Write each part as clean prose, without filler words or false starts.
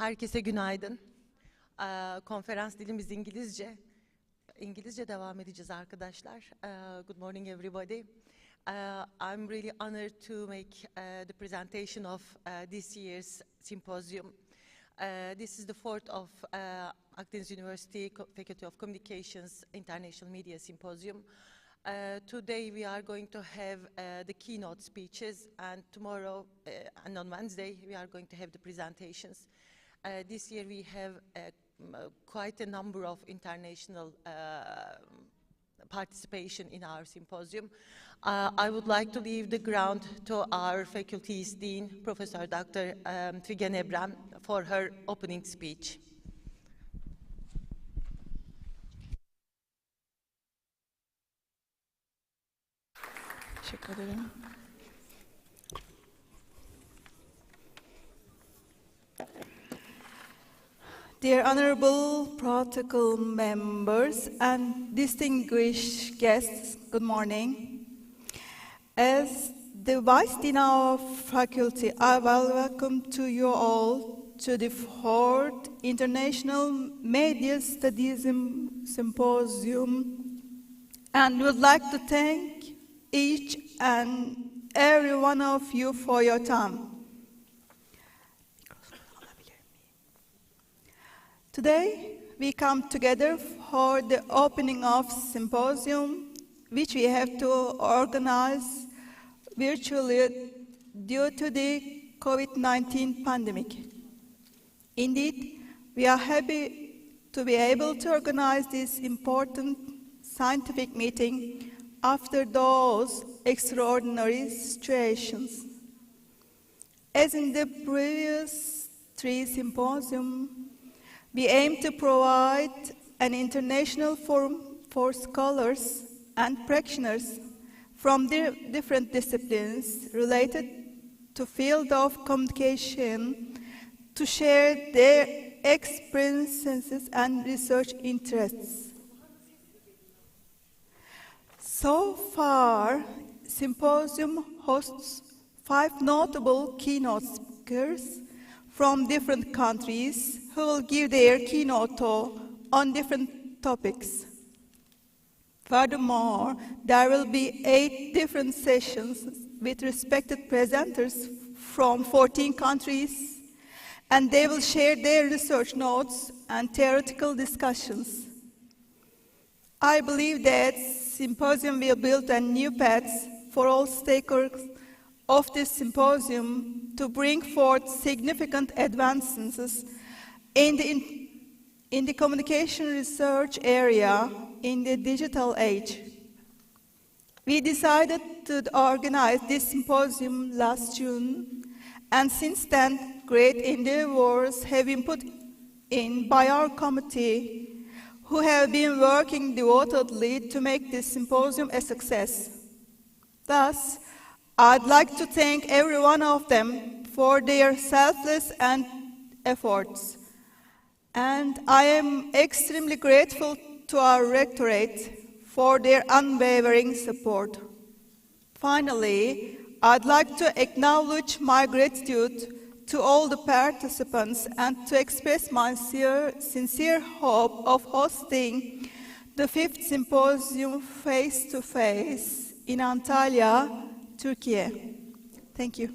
Herkese günaydın. Konferans dilimiz İngilizce. İngilizce devam edeceğiz arkadaşlar. Good morning everybody. I'm really honored to make the presentation of this year's symposium. This is the fourth of Akdeniz University Faculty of Communications International Media Symposium. Today we are going to have the keynote speeches, and tomorrow and on Wednesday we are going to have the presentations. This year we have quite a number of international participation in our symposium. I would like to leave the ground to our faculty's dean, Professor Dr. Figen Ebren, for her opening speech. Teşekkür ederim. Dear honorable protocol members and distinguished guests, good morning. As the Vice Dean of Faculty, I will welcome to you all to the fourth International Media Studies Symposium, and would like to thank each and every one of you for your time. Today, we come together for the opening of symposium, which we have to organize virtually due to the COVID-19 pandemic. Indeed, we are happy to be able to organize this important scientific meeting after those extraordinary situations. As in the previous three symposiums, we aim to provide an international forum for scholars and practitioners from different disciplines related to field of communication to share their experiences and research interests. So far, Symposium hosts 5 notable keynote speakers from different countries who will give their keynote talk on different topics. Furthermore, there will be 8 different sessions with respected presenters from 14 countries, and they will share their research notes and theoretical discussions. I believe that Symposium will build a new path for all stakeholders of this symposium to bring forth significant advances in the communication research area in the digital age. We decided to organize this symposium last June, and since then, great endeavors have been put in by our committee, who have been working devotedly to make this symposium a success. Thus, I'd like to thank every one of them for their selfless efforts. And I am extremely grateful to our rectorate for their unwavering support. Finally, I'd like to acknowledge my gratitude to all the participants and to express my sincere hope of hosting the 5th Symposium face-to-face in Antalya, Turkey. Thank you.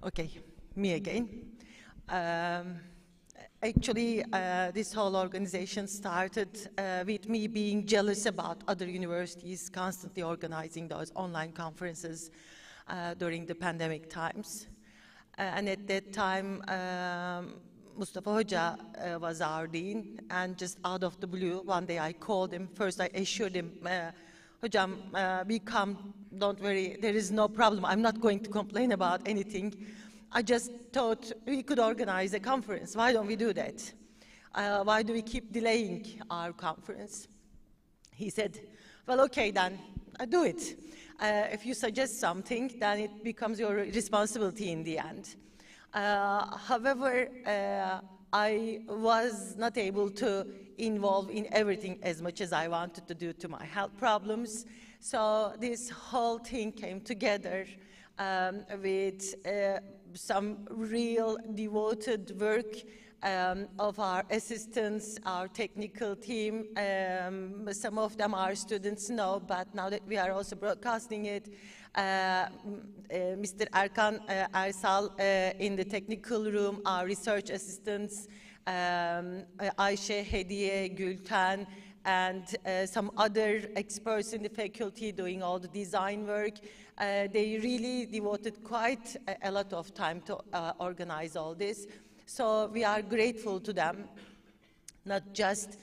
Okay, me again. Actually, this whole organization started with me being jealous about other universities constantly organizing those online conferences during the pandemic times. And at that time, Mustafa Hoca was our dean, and just out of the blue, one day I called him. First I assured him, Hocam, we come, don't worry, there is no problem. I'm not going to complain about anything. I just thought we could organize a conference. Why don't we do that? Why do we keep delaying our conference? He said, well, okay then, do it. If you suggest something, then it becomes your responsibility in the end. However, I was not able to involve in everything as much as I wanted to do to my health problems. So this whole thing came together with some real devoted work of our assistants, our technical team. Some of them our students know, but now that we are also broadcasting it, Mr. Erkan Ersal in the technical room, our research assistants, Ayşe, Hediye, Gülten, and some other experts in the faculty doing all the design work. They really devoted quite a lot of time to organize all this. So we are grateful to them, not just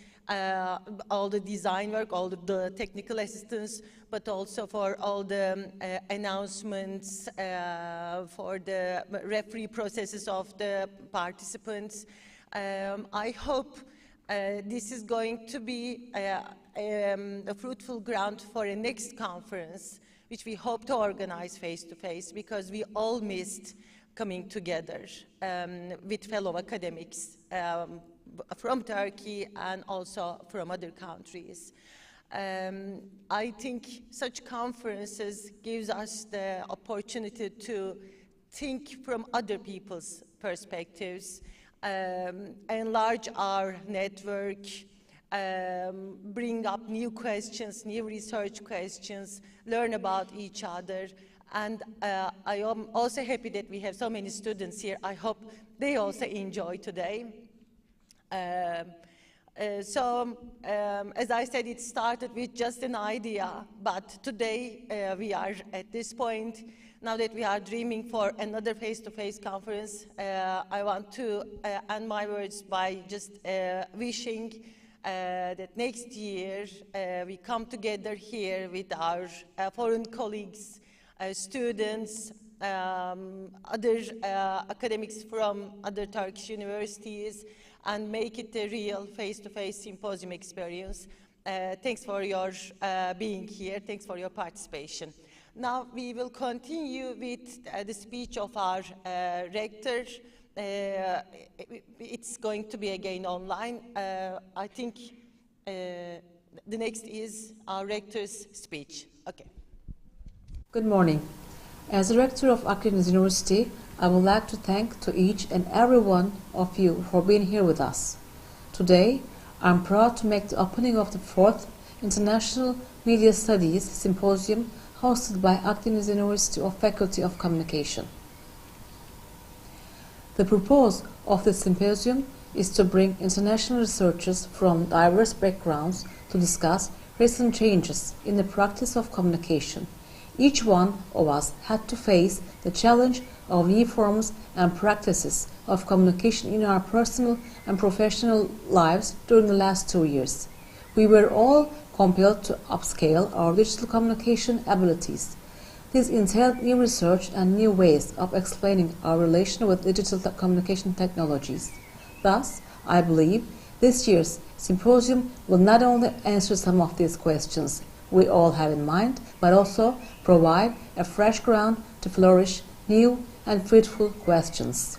all the design work, all the technical assistance, but also for all the announcements, for the referee processes of the participants. I hope this is going to be a fruitful ground for a next conference, which we hope to organize face-to-face, because we all missed coming together with fellow academics from Turkey and also from other countries. I think such conferences gives us the opportunity to think from other people's perspectives, enlarge our network, bring up new questions, new research questions, learn about each other. And I am also happy that we have so many students here. I hope they also enjoy today. As I said, it started with just an idea, but today we are at this point. Now that we are dreaming for another face-to-face conference, I want to end my words by just wishing that next year we come together here with our foreign colleagues, students, other academics from other Turkish universities, and make it a real face-to-face symposium experience. Thanks for your being here. Thanks for your participation. Now we will continue with the speech of our rector. It's going to be again online. I think the next is our rector's speech. Okay. Good morning. As the rector of Akdeniz University, I would like to thank to each and every one of you for being here with us. Today, I'm proud to make the opening of the 4th International Media Studies Symposium hosted by Akdeniz University of Faculty of Communication. The purpose of this symposium is to bring international researchers from diverse backgrounds to discuss recent changes in the practice of communication. Each one of us had to face the challenge of new forms and practices of communication in our personal and professional lives during the last 2 years. We were all compelled to upscale our digital communication abilities. This entailed new research and new ways of explaining our relation with digital communication technologies. Thus, I believe this year's symposium will not only answer some of these questions we all have in mind, but also provide a fresh ground to flourish new and fruitful questions.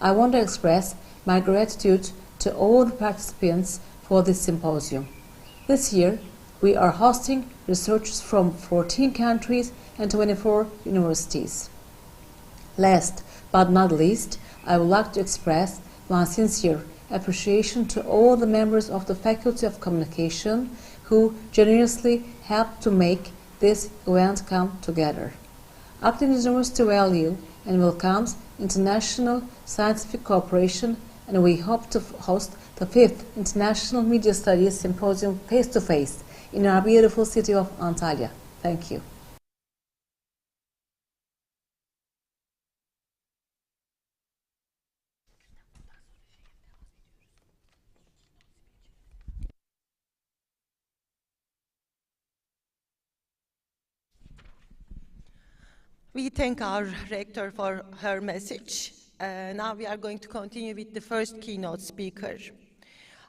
I want to express my gratitude to all the participants for this symposium. This year, we are hosting researchers from 14 countries and 24 universities. Last but not least, I would like to express my sincere appreciation to all the members of the Faculty of Communication who generously helped to make this event come together. Akdeniz University values and welcomes international scientific cooperation, and we hope to host the 5th International Media Studies Symposium face-to-face in our beautiful city of Antalya. Thank you. We thank our rector for her message. Now we are going to continue with the first keynote speaker.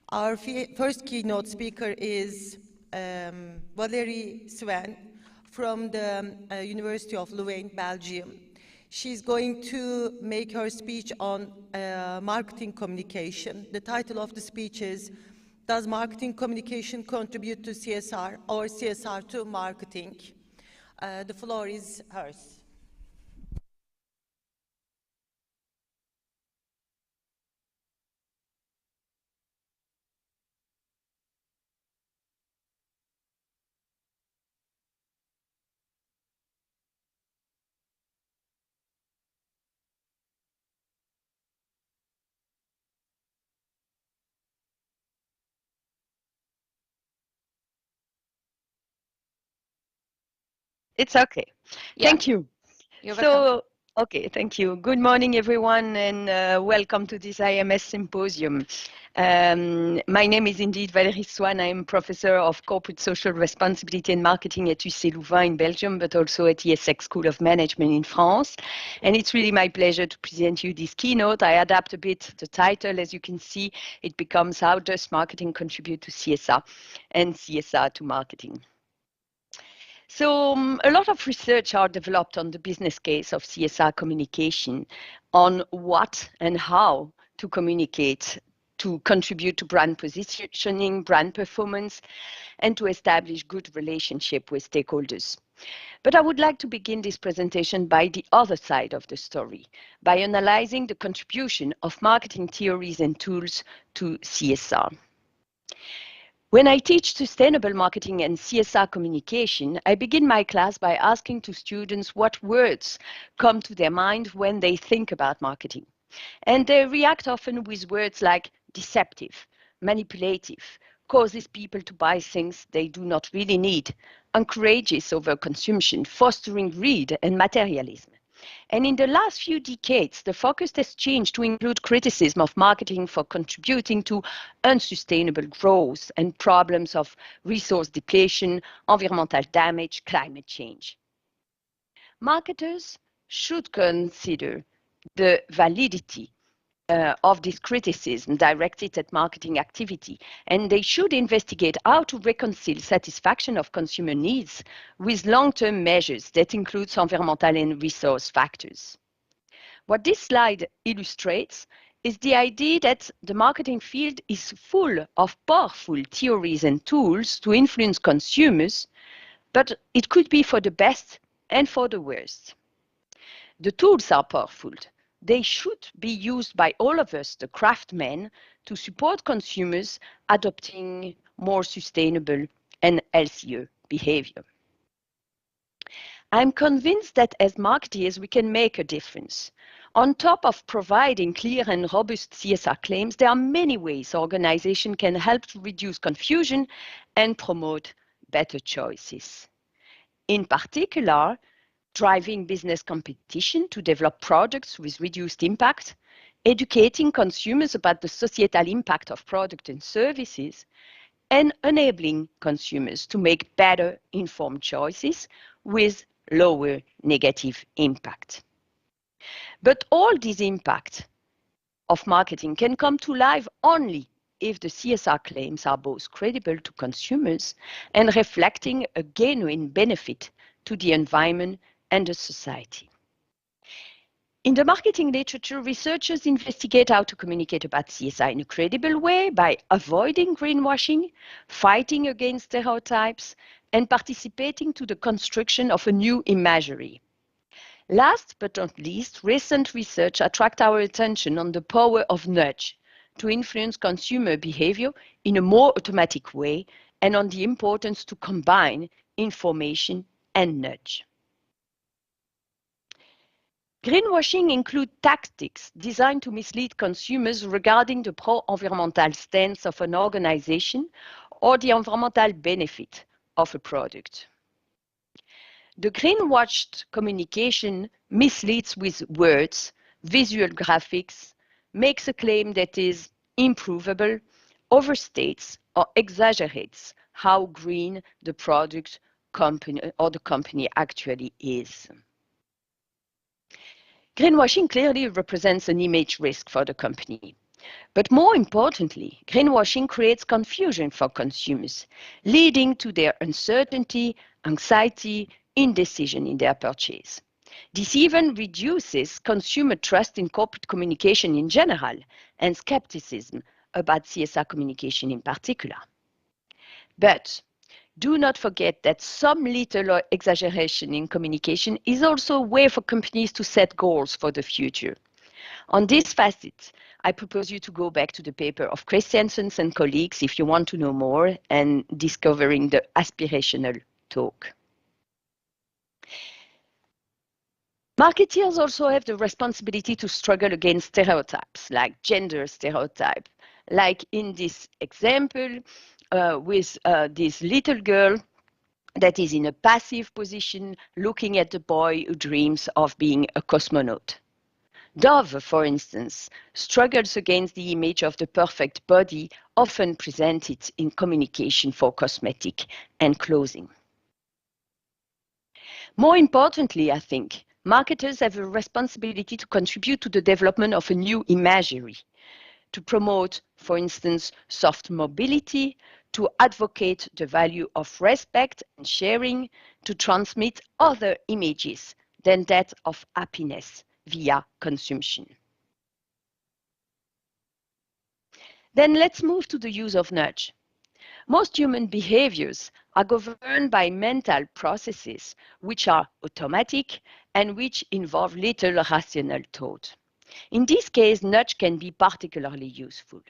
Our first keynote speaker is Valerie Sven from the University of Louvain, Belgium. She's going to make her speech on marketing communication. The title of the speech is, Does Marketing Communication Contribute to CSR or CSR to Marketing? The floor is hers. It's okay. Yeah. Thank you. You're welcome. Okay, thank you. Good morning, everyone, and welcome to this IMS Symposium. My name is indeed Valérie Swan. I'm Professor of Corporate Social Responsibility and Marketing at UC Louvain in Belgium, but also at ESX School of Management in France. And it's really my pleasure to present you this keynote. I adapt a bit the title. As you can see, it becomes How Does Marketing Contribute to CSR and CSR to Marketing? So a lot of research are developed on the business case of CSR communication, on what and how to communicate to contribute to brand positioning, brand performance, and to establish good relationship with stakeholders. But I would like to begin this presentation by the other side of the story, by analyzing the contribution of marketing theories and tools to CSR. When I teach sustainable marketing and CSR communication, I begin my class by asking to students what words come to their mind when they think about marketing. And they react often with words like deceptive, manipulative, causes people to buy things they do not really need, encourages overconsumption, fostering greed and materialism. And in the last few decades, the focus has changed to include criticism of marketing for contributing to unsustainable growth and problems of resource depletion, environmental damage, climate change. Marketers should consider the validity of this criticism directed at marketing activity, and they should investigate how to reconcile satisfaction of consumer needs with long-term measures that include environmental and resource factors. What this slide illustrates is the idea that the marketing field is full of powerful theories and tools to influence consumers, but it could be for the best and for the worst. The tools are powerful. They should be used by all of us, the craftsmen, to support consumers adopting more sustainable and healthier behavior. I'm convinced that as marketeers, we can make a difference. On top of providing clear and robust CSR claims, there are many ways organizations can help to reduce confusion and promote better choices. In particular, driving business competition to develop products with reduced impact, educating consumers about the societal impact of products and services, and enabling consumers to make better informed choices with lower negative impact. But all this impact of marketing can come to life only if the CSR claims are both credible to consumers and reflecting a genuine benefit to the environment and the society. In the marketing literature, researchers investigate how to communicate about CSR in a credible way by avoiding greenwashing, fighting against stereotypes, and participating to the construction of a new imagery. Last but not least, recent research attracts our attention on the power of nudge to influence consumer behavior in a more automatic way and on the importance to combine information and nudge. Greenwashing includes tactics designed to mislead consumers regarding the pro-environmental stance of an organization or the environmental benefit of a product. The greenwashed communication misleads with words, visual graphics, makes a claim that is improvable, overstates or exaggerates how green the product company or the company actually is. Greenwashing clearly represents an image risk for the company. But more importantly, greenwashing creates confusion for consumers, leading to their uncertainty, anxiety, indecision in their purchase. This even reduces consumer trust in corporate communication in general and skepticism about CSR communication in particular. But do not forget that some little exaggeration in communication is also a way for companies to set goals for the future. On this facet, I propose you to go back to the paper of Christiansen and colleagues if you want to know more and discovering the aspirational talk. Marketeers also have the responsibility to struggle against stereotypes, like gender stereotype, like in this example with this little girl that is in a passive position looking at the boy who dreams of being a cosmonaut. Dove, for instance, struggles against the image of the perfect body often presented in communication for cosmetic and clothing. More importantly, I think, marketers have a responsibility to contribute to the development of a new imagery, to promote, for instance, soft mobility, to advocate the value of respect and sharing, to transmit other images than that of happiness via consumption. Then let's move to the use of nudge. Most human behaviors are governed by mental processes which are automatic and which involve little rational thought. In this case, nudge can be particularly useful.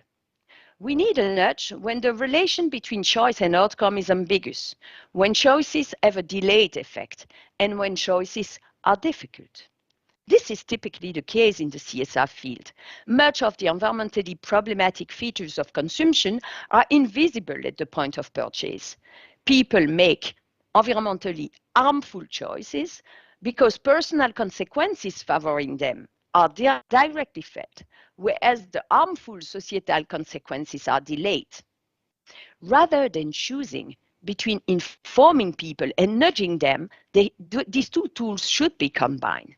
We need a nudge when the relation between choice and outcome is ambiguous, when choices have a delayed effect, and when choices are difficult. This is typically the case in the CSR field. Much of the environmentally problematic features of consumption are invisible at the point of purchase. People make environmentally harmful choices because personal consequences favoring them are directly felt, whereas the harmful societal consequences are delayed. Rather than choosing between informing people and nudging them, these two tools should be combined.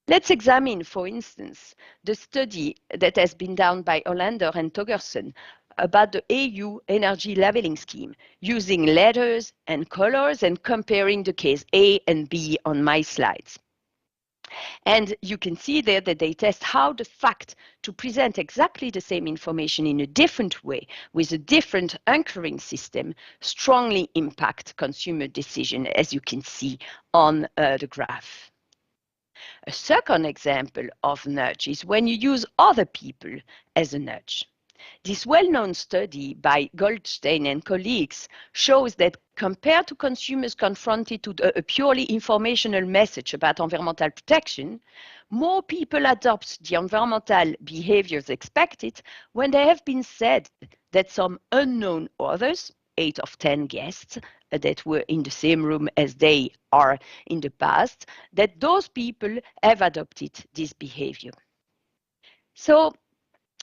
Let's examine, for instance, the study that has been done by Hollander and Togerson about the EU energy labelling scheme, using letters and colors and comparing the case A and B on my slides. And you can see there that they test how the fact to present exactly the same information in a different way with a different anchoring system strongly impact consumer decision, as you can see on the graph. A second example of nudge is when you use other people as a nudge. This well-known study by Goldstein and colleagues shows that compared to consumers confronted to a purely informational message about environmental protection, more people adopt the environmental behaviors expected when they have been said that some unknown others, 8 of 10 guests that were in the same room as they are in the past, that those people have adopted this behavior. So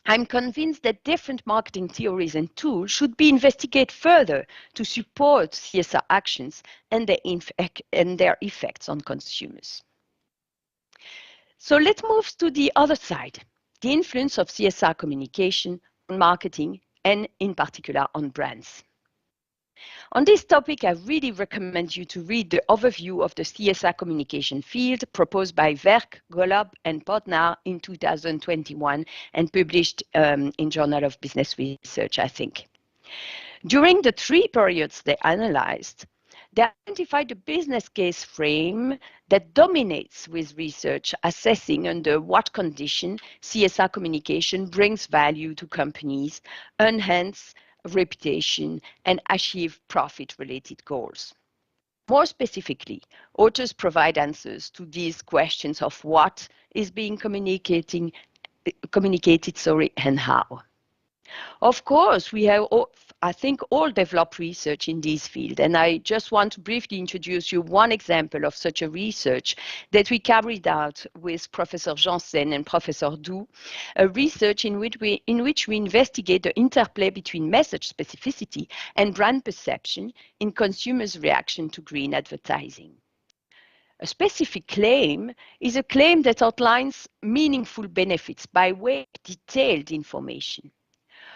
I'm convinced that different marketing theories and tools should be investigated further to support CSR actions and their effects on consumers. So let's move to the other side, the influence of CSR communication on marketing and in particular on brands. On this topic, I really recommend you to read the overview of the CSR communication field proposed by Werk, Golob, and Podnar in 2021 and published in Journal of Business Research, I think. During the 3 periods they analyzed, they identified a business case frame that dominates with research assessing under what condition CSR communication brings value to companies, enhance reputation, and achieve profit-related goals. More specifically, authors provide answers to these questions of what is being communicated, and how. Of course, we have, I think, all developed research in this field, and I just want to briefly introduce you one example of such a research that we carried out with Professor Janssen and Professor Du, a research in which we investigate the interplay between message specificity and brand perception in consumers' reaction to green advertising. A specific claim is a claim that outlines meaningful benefits by way of detailed information,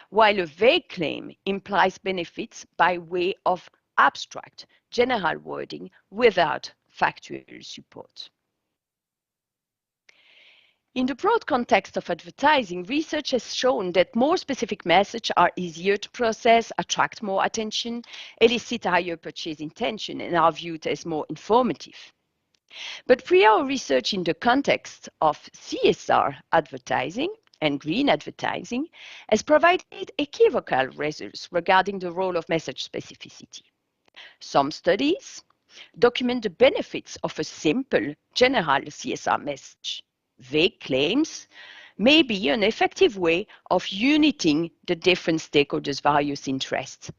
while a vague claim implies benefits by way of abstract, general wording without factual support. In the broad context of advertising, research has shown that more specific messages are easier to process, attract more attention, elicit higher purchase intention, and are viewed as more informative. But prior research in the context of CSR advertising and green advertising has provided equivocal results regarding the role of message specificity. Some studies document the benefits of a simple, general CSR message. Vague claims may be an effective way of uniting the different stakeholders' various interests,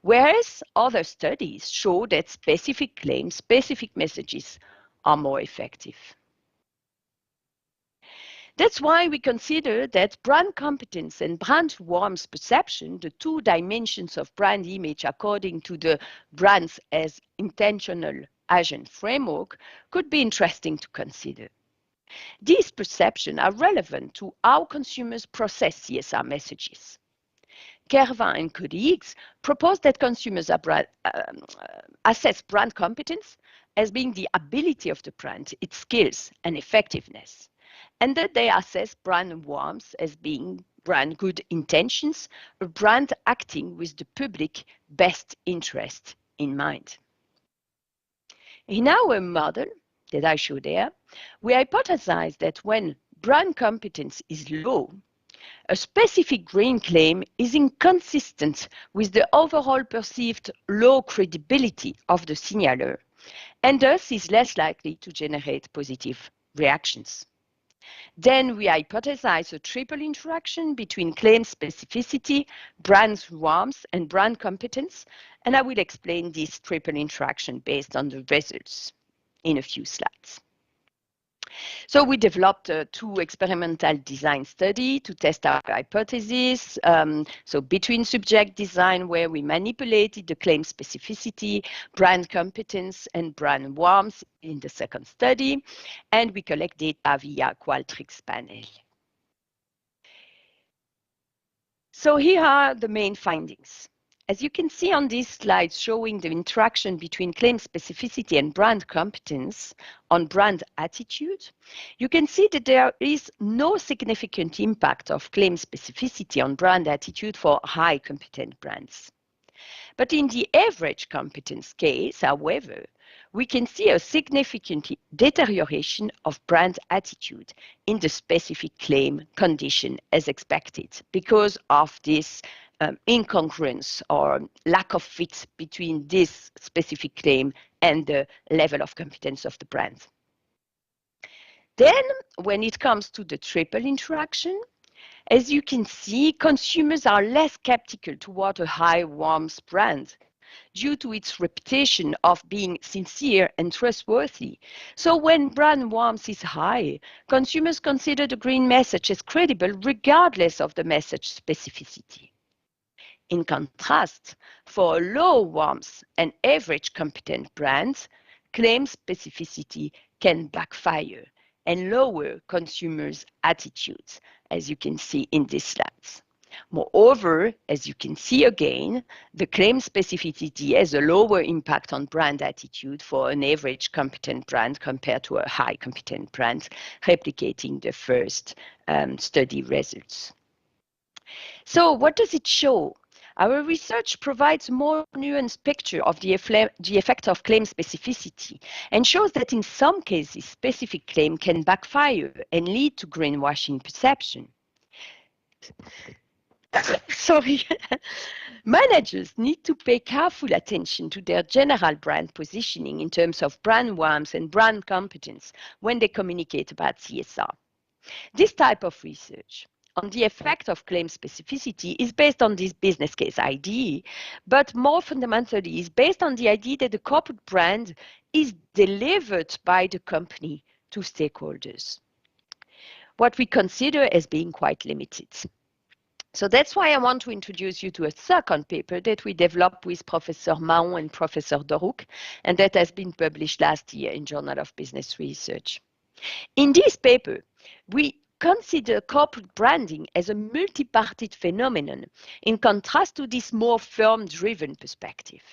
whereas other studies show that specific claims, specific messages are more effective. That's why we consider that brand competence and brand warmth perception, the two dimensions of brand image according to the brands as intentional agent framework, could be interesting to consider. These perceptions are relevant to how consumers process CSR messages. Kervin and colleagues propose that consumers assess brand competence as being the ability of the brand, its skills and effectiveness, and that they assess brand warmth as being brand good intentions, a brand acting with the public best interest in mind. In our model that I show there, we hypothesize that when brand competence is low, a specific green claim is inconsistent with the overall perceived low credibility of the signaler, and thus is less likely to generate positive reactions. Then we hypothesize a triple interaction between claim specificity, brand warmth, and brand competence, and I will explain this triple interaction based on the results in a few slides. So we developed two experimental design studies to test our hypothesis. So between subject design, where we manipulated the claim specificity, brand competence, and brand warmth in the second study, and we collect data via Qualtrics panel. So here are the main findings. As you can see on these slides showing the interaction between claim specificity and brand competence on brand attitude, you can see that there is no significant impact of claim specificity on brand attitude for high competent brands. But in the average competence case, however, we can see a significant deterioration of brand attitude in the specific claim condition as expected because of this incongruence or lack of fit between this specific claim and the level of competence of the brand. Then, when it comes to the triple interaction, as you can see, consumers are less skeptical toward a high warmth brand due to its reputation of being sincere and trustworthy. So when brand warmth is high, consumers consider the green message as credible regardless of the message specificity. In contrast, for a low warmth and average competent brands, claim specificity can backfire and lower consumers' attitudes, as you can see in these slides. Moreover, as you can see again, the claim specificity has a lower impact on brand attitude for an average competent brand compared to a high competent brand, replicating the first study results. So what does it show? Our research provides a more nuanced picture of the effect of claim specificity and shows that in some cases, specific claim can backfire and lead to greenwashing perception. Sorry. Managers need to pay careful attention to their general brand positioning in terms of brand warmth and brand competence when they communicate about CSR. This type of research on the effect of claim specificity is based on this business case idea, but more fundamentally is based on the idea that the corporate brand is delivered by the company to stakeholders, what we consider as being quite limited. So that's why I want to introduce you to a second paper that we developed with Professor Mahon and Professor Doruk, and that has been published last year in Journal of Business Research. In this paper, we consider corporate branding as a multi-party phenomenon in contrast to this more firm-driven perspective.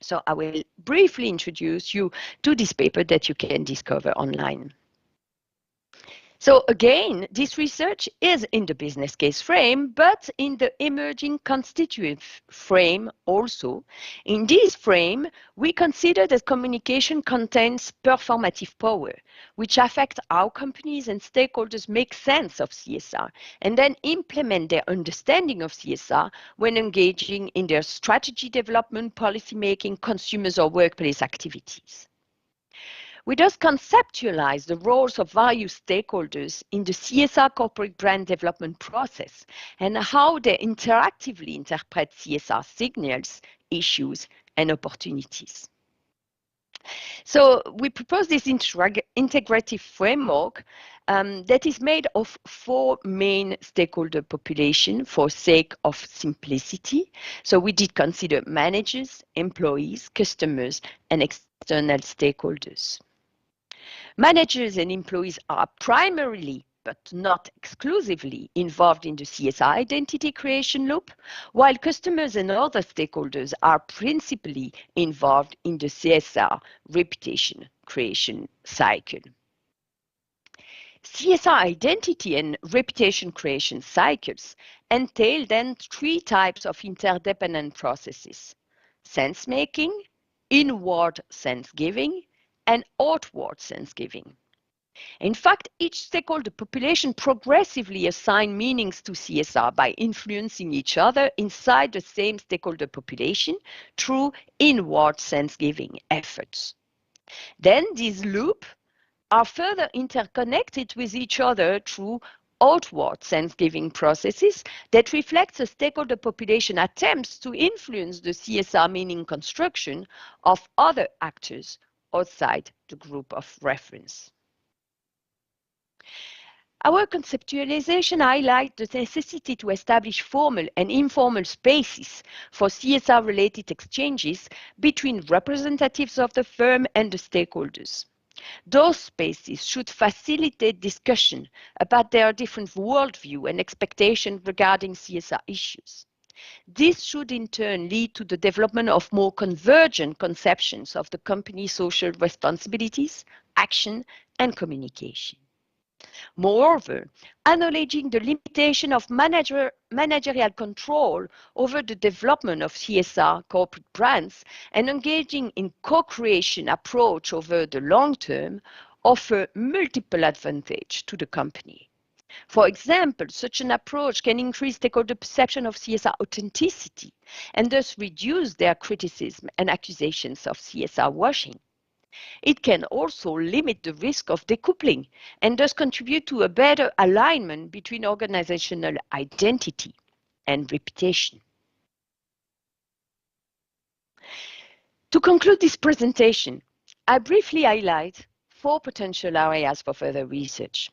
So I will briefly introduce you to this paper that you can discover online. So again, this research is in the business case frame, but in the emerging constituent frame also. In this frame, we consider that communication contains performative power, which affects how companies and stakeholders make sense of CSR and then implement their understanding of CSR when engaging in their strategy development, policy making, consumers or workplace activities. We thus conceptualize the roles of various stakeholders in the CSR corporate brand development process and how they interactively interpret CSR signals, issues, and opportunities. So we propose this integrative framework that is made of 4 main stakeholder population for sake of simplicity. So we did consider managers, employees, customers, and external stakeholders. Managers and employees are primarily, but not exclusively, involved in the CSR identity creation loop, while customers and other stakeholders are principally involved in the CSR reputation creation cycle. CSR identity and reputation creation cycles entail then 3 types of interdependent processes: sense-making, inward sense-giving, and outward sense-giving. In fact, each stakeholder population progressively assign meanings to CSR by influencing each other inside the same stakeholder population through inward sense-giving efforts. Then these loops are further interconnected with each other through outward sense-giving processes that reflect the stakeholder population attempts to influence the CSR meaning construction of other actors outside the group of reference. Our conceptualization highlights the necessity to establish formal and informal spaces for CSR-related exchanges between representatives of the firm and the stakeholders. Those spaces should facilitate discussion about their different worldview and expectations regarding CSR issues. This should in turn lead to the development of more convergent conceptions of the company's social responsibilities, action, and communication. Moreover, acknowledging the limitation of managerial control over the development of CSR corporate brands and engaging in co-creation approach over the long term offer multiple advantages to the company. For example, such an approach can increase stakeholder perception of CSR authenticity and thus reduce their criticism and accusations of CSR washing. It can also limit the risk of decoupling and thus contribute to a better alignment between organizational identity and reputation. To conclude this presentation, I briefly highlight 4 potential areas for further research.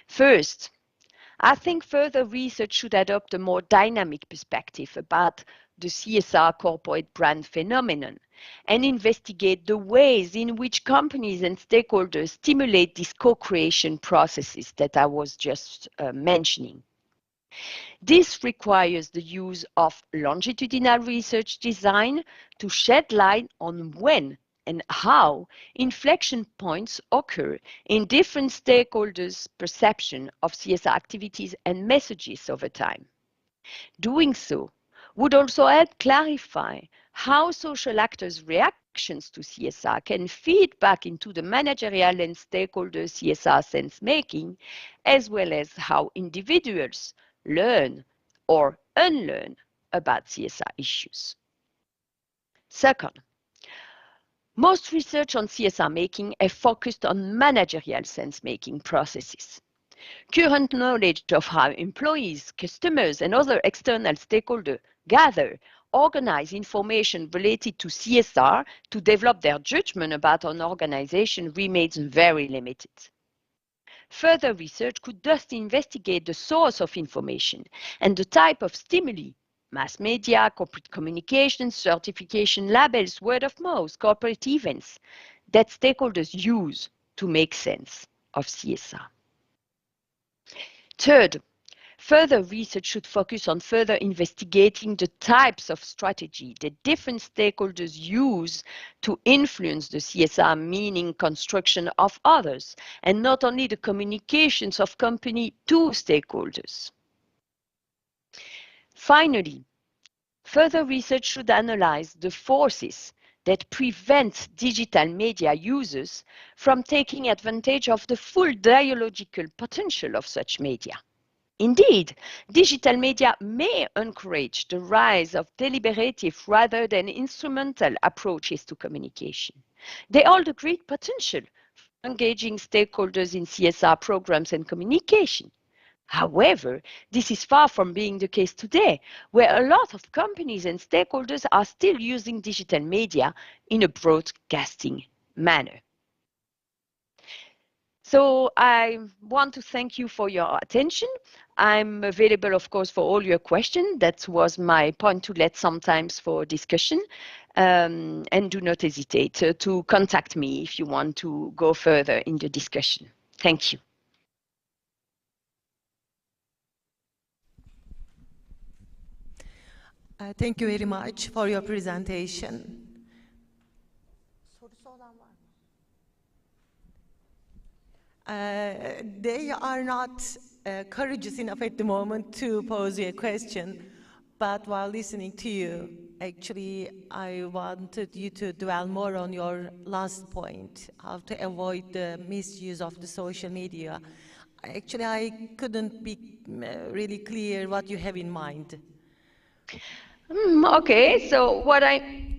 First, I think further research should adopt a more dynamic perspective about the CSR corporate brand phenomenon and investigate the ways in which companies and stakeholders stimulate these co-creation processes that I was just mentioning. This requires the use of longitudinal research design to shed light on when and how inflection points occur in different stakeholders' perception of CSR activities and messages over time. Doing so would also help clarify how social actors' reactions to CSR can feed back into the managerial and stakeholder CSR sense-making, as well as how individuals learn or unlearn about CSR issues. Second, most research on CSR making have focused on managerial sense-making processes. Current knowledge of how employees, customers, and other external stakeholders gather, organize information related to CSR to develop their judgment about an organization remains very limited. Further research could thus investigate the source of information and the type of stimuli, mass media, corporate communications, certification labels, word of mouth, corporate events, that stakeholders use to make sense of CSR. Third, further research should focus on further investigating the types of strategy that different stakeholders use to influence the CSR meaning construction of others, and not only the communications of company to stakeholders. Finally, further research should analyze the forces that prevent digital media users from taking advantage of the full dialogical potential of such media. Indeed, digital media may encourage the rise of deliberative rather than instrumental approaches to communication. They hold a great potential for engaging stakeholders in CSR programs and communication. However, this is far from being the case today, where a lot of companies and stakeholders are still using digital media in a broadcasting manner. So I want to thank you for your attention. I'm available, of course, for all your questions. That was my point to let sometimes for discussion. And do not hesitate to contact me if you want to go further in the discussion. Thank you. Thank you very much for your presentation. They are not courageous enough at the moment to pose you a question, but while listening to you, actually, I wanted you to dwell more on your last point, how to avoid the misuse of the social media. Actually, I couldn't be really clear what you have in mind. Okay, so what I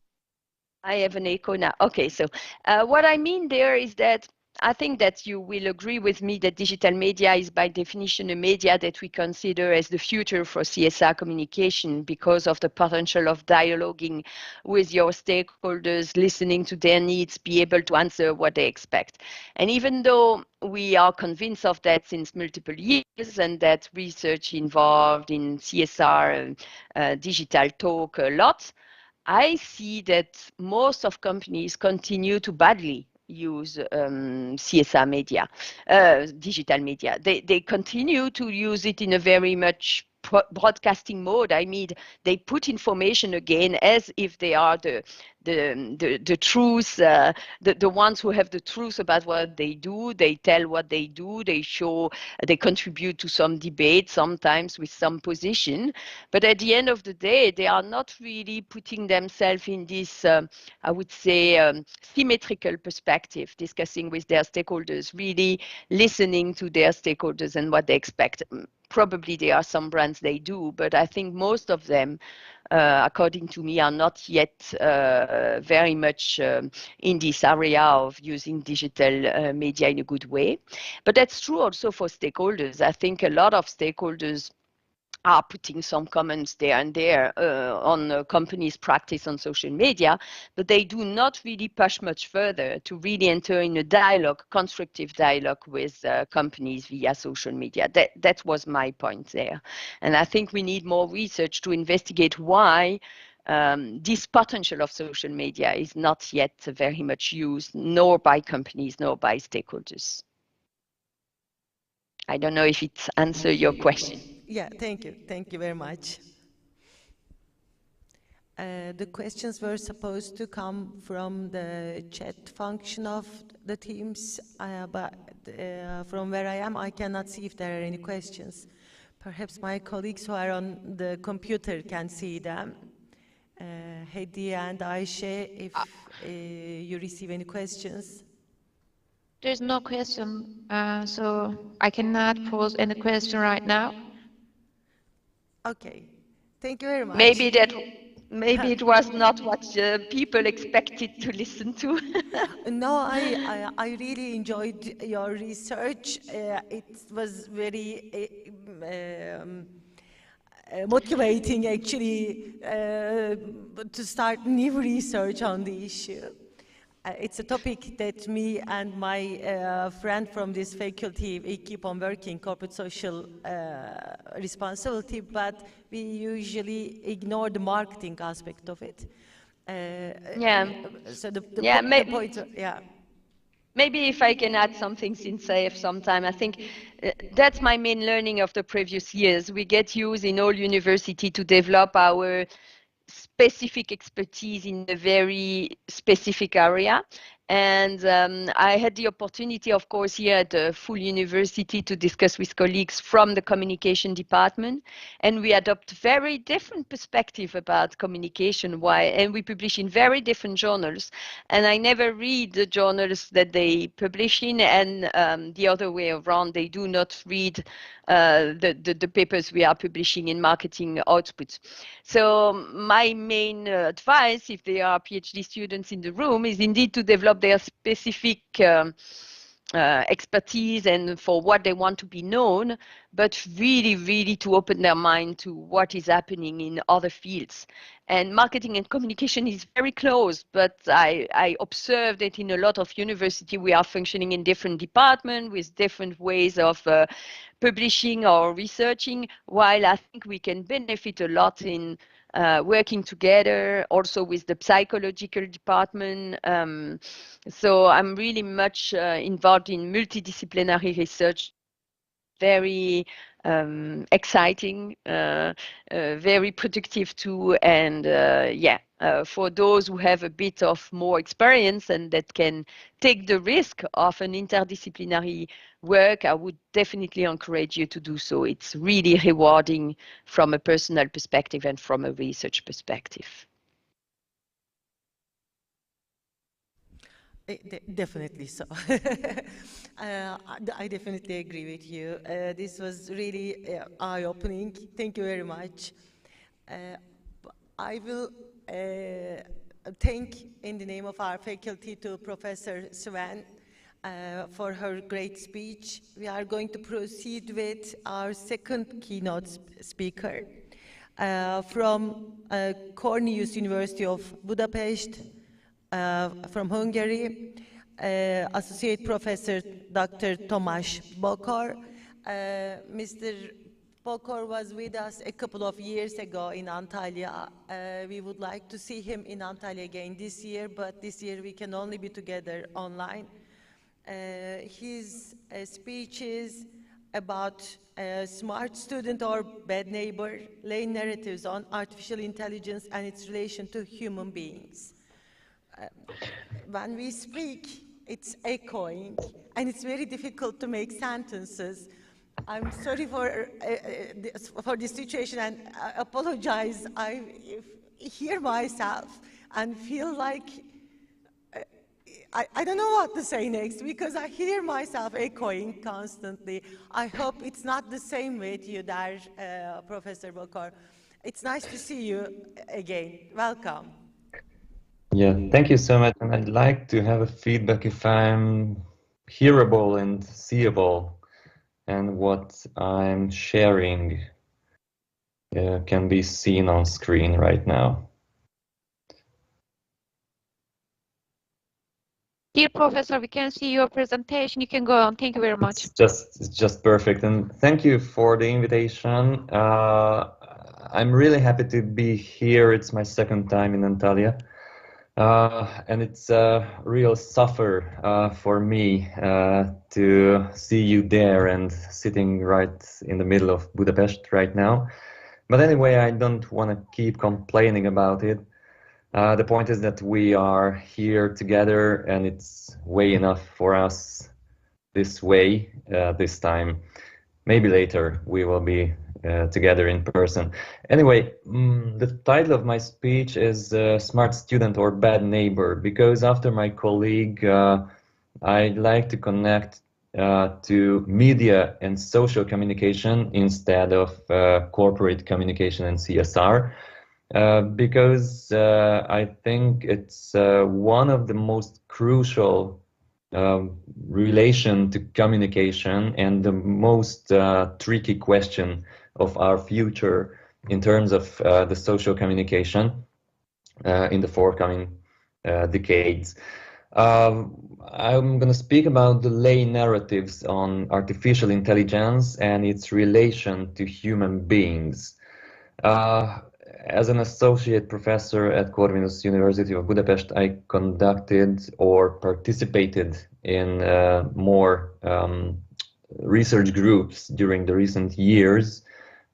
have an echo now. Okay, so what I mean there is that I think that you will agree with me that digital media is by definition a media that we consider as the future for CSR communication because of the potential of dialoguing with your stakeholders, listening to their needs, be able to answer what they expect. And even though we are convinced of that since multiple years and that research involved in CSR digital talk a lot, I see that most of companies continue to badly use CSR media, digital media. They continue to use it in a very much broadcasting mode. I mean, they put information again as if they are the truth, the ones who have the truth about what they do. They tell what they do. They show, they contribute to some debate, sometimes with some position. But at the end of the day, they are not really putting themselves in this, I would say, symmetrical perspective, discussing with their stakeholders, really listening to their stakeholders and what they expect. Probably there are some brands they do, but I think most of them, according to me, are not yet very much in this area of using digital media in a good way. But that's true also for stakeholders. I think a lot of stakeholders are putting some comments there and there on the company's practice on social media, but they do not really push much further to really enter in a dialogue, constructive dialogue with companies via social media. That was my point there. And I think we need more research to investigate why this potential of social media is not yet very much used, nor by companies, nor by stakeholders. I don't know if it answers your question. Yeah, thank you. Thank you very much. The questions were supposed to come from the chat function of the Teams, but from where I am, I cannot see if there are any questions. Perhaps my colleagues who are on the computer can see them. Hediye and Ayşe, if you receive any questions. There's no question, so I cannot pose any question right now. Okay, thank you very much. Maybe it was not what people expected to listen to. No, I really enjoyed your research. It was very motivating, actually, to start new research on the issue. it's a topic that me and my friend from this faculty, we keep on working, corporate social responsibility, but we usually ignore the marketing aspect of it. Yeah. So the point, yeah. Maybe if I can add something, since I have some time, I think that's my main learning of the previous years. We get used in all university to develop our specific expertise in a very specific area. And I had the opportunity, of course, here at the full university to discuss with colleagues from the communication department. And we adopt very different perspective about communication. Why? And we publish in very different journals. And I never read the journals that they publish in, and the other way around, they do not read the papers we are publishing in marketing outputs. So my main advice, if there are PhD students in the room, is indeed to develop their specific expertise and for what they want to be known, but really to open their mind to what is happening in other fields. And marketing and communication is very close, but I observe that in a lot of university we are functioning in different departments with different ways of publishing or researching, while I think we can benefit a lot in working together, also with the psychological department. So I'm really much involved in multidisciplinary research, very exciting, very productive too, and for those who have a bit of more experience and that can take the risk of an interdisciplinary work, I would definitely encourage you to do so. It's really rewarding from a personal perspective and from a research perspective. Definitely so. I definitely agree with you. This was really eye-opening. Thank you very much. I will thank, in the name of our faculty, to Professor Sven for her great speech. We are going to proceed with our second keynote speaker from Cornelius University of Budapest, from Hungary, Associate Professor Dr. Tomasz Bokor. Mr. Bokor was with us a couple of years ago in Antalya. We would like to see him in Antalya again this year, but this year we can only be together online. His speech is about smart student or bad neighbor, lay narratives on artificial intelligence and its relation to human beings. When we speak, it's echoing, and it's very difficult to make sentences. I'm sorry for this situation, and I apologize. I hear myself and feel like I don't know what to say next, because I hear myself echoing constantly. I hope it's not the same with you there, Professor Bokor. It's nice to see you again. Welcome. Yeah, thank you so much. And I'd like to have a feedback if I'm hearable and seeable, and what I'm sharing can be seen on screen right now. Dear Professor, we can see your presentation. You can go on. Thank you very much. It's just perfect. And thank you for the invitation. I'm really happy to be here. It's my second time in Antalya. And it's a real suffer for me to see you there and sitting right in the middle of Budapest right now. But anyway, I don't want to keep complaining about it. The point is that we are here together, and it's way enough for us this way, this time. Maybe later we will be together in person. Anyway, the title of my speech is Smart Student or Bad Neighbor, because after my colleague, I'd like to connect to media and social communication instead of corporate communication and CSR, because I think it's one of the most crucial relation to communication and the most tricky question of our future in terms of the social communication in the forthcoming decades. I'm going to speak about the lay narratives on artificial intelligence and its relation to human beings. As an associate professor at Corvinus University of Budapest, I conducted or participated in more research groups during the recent years,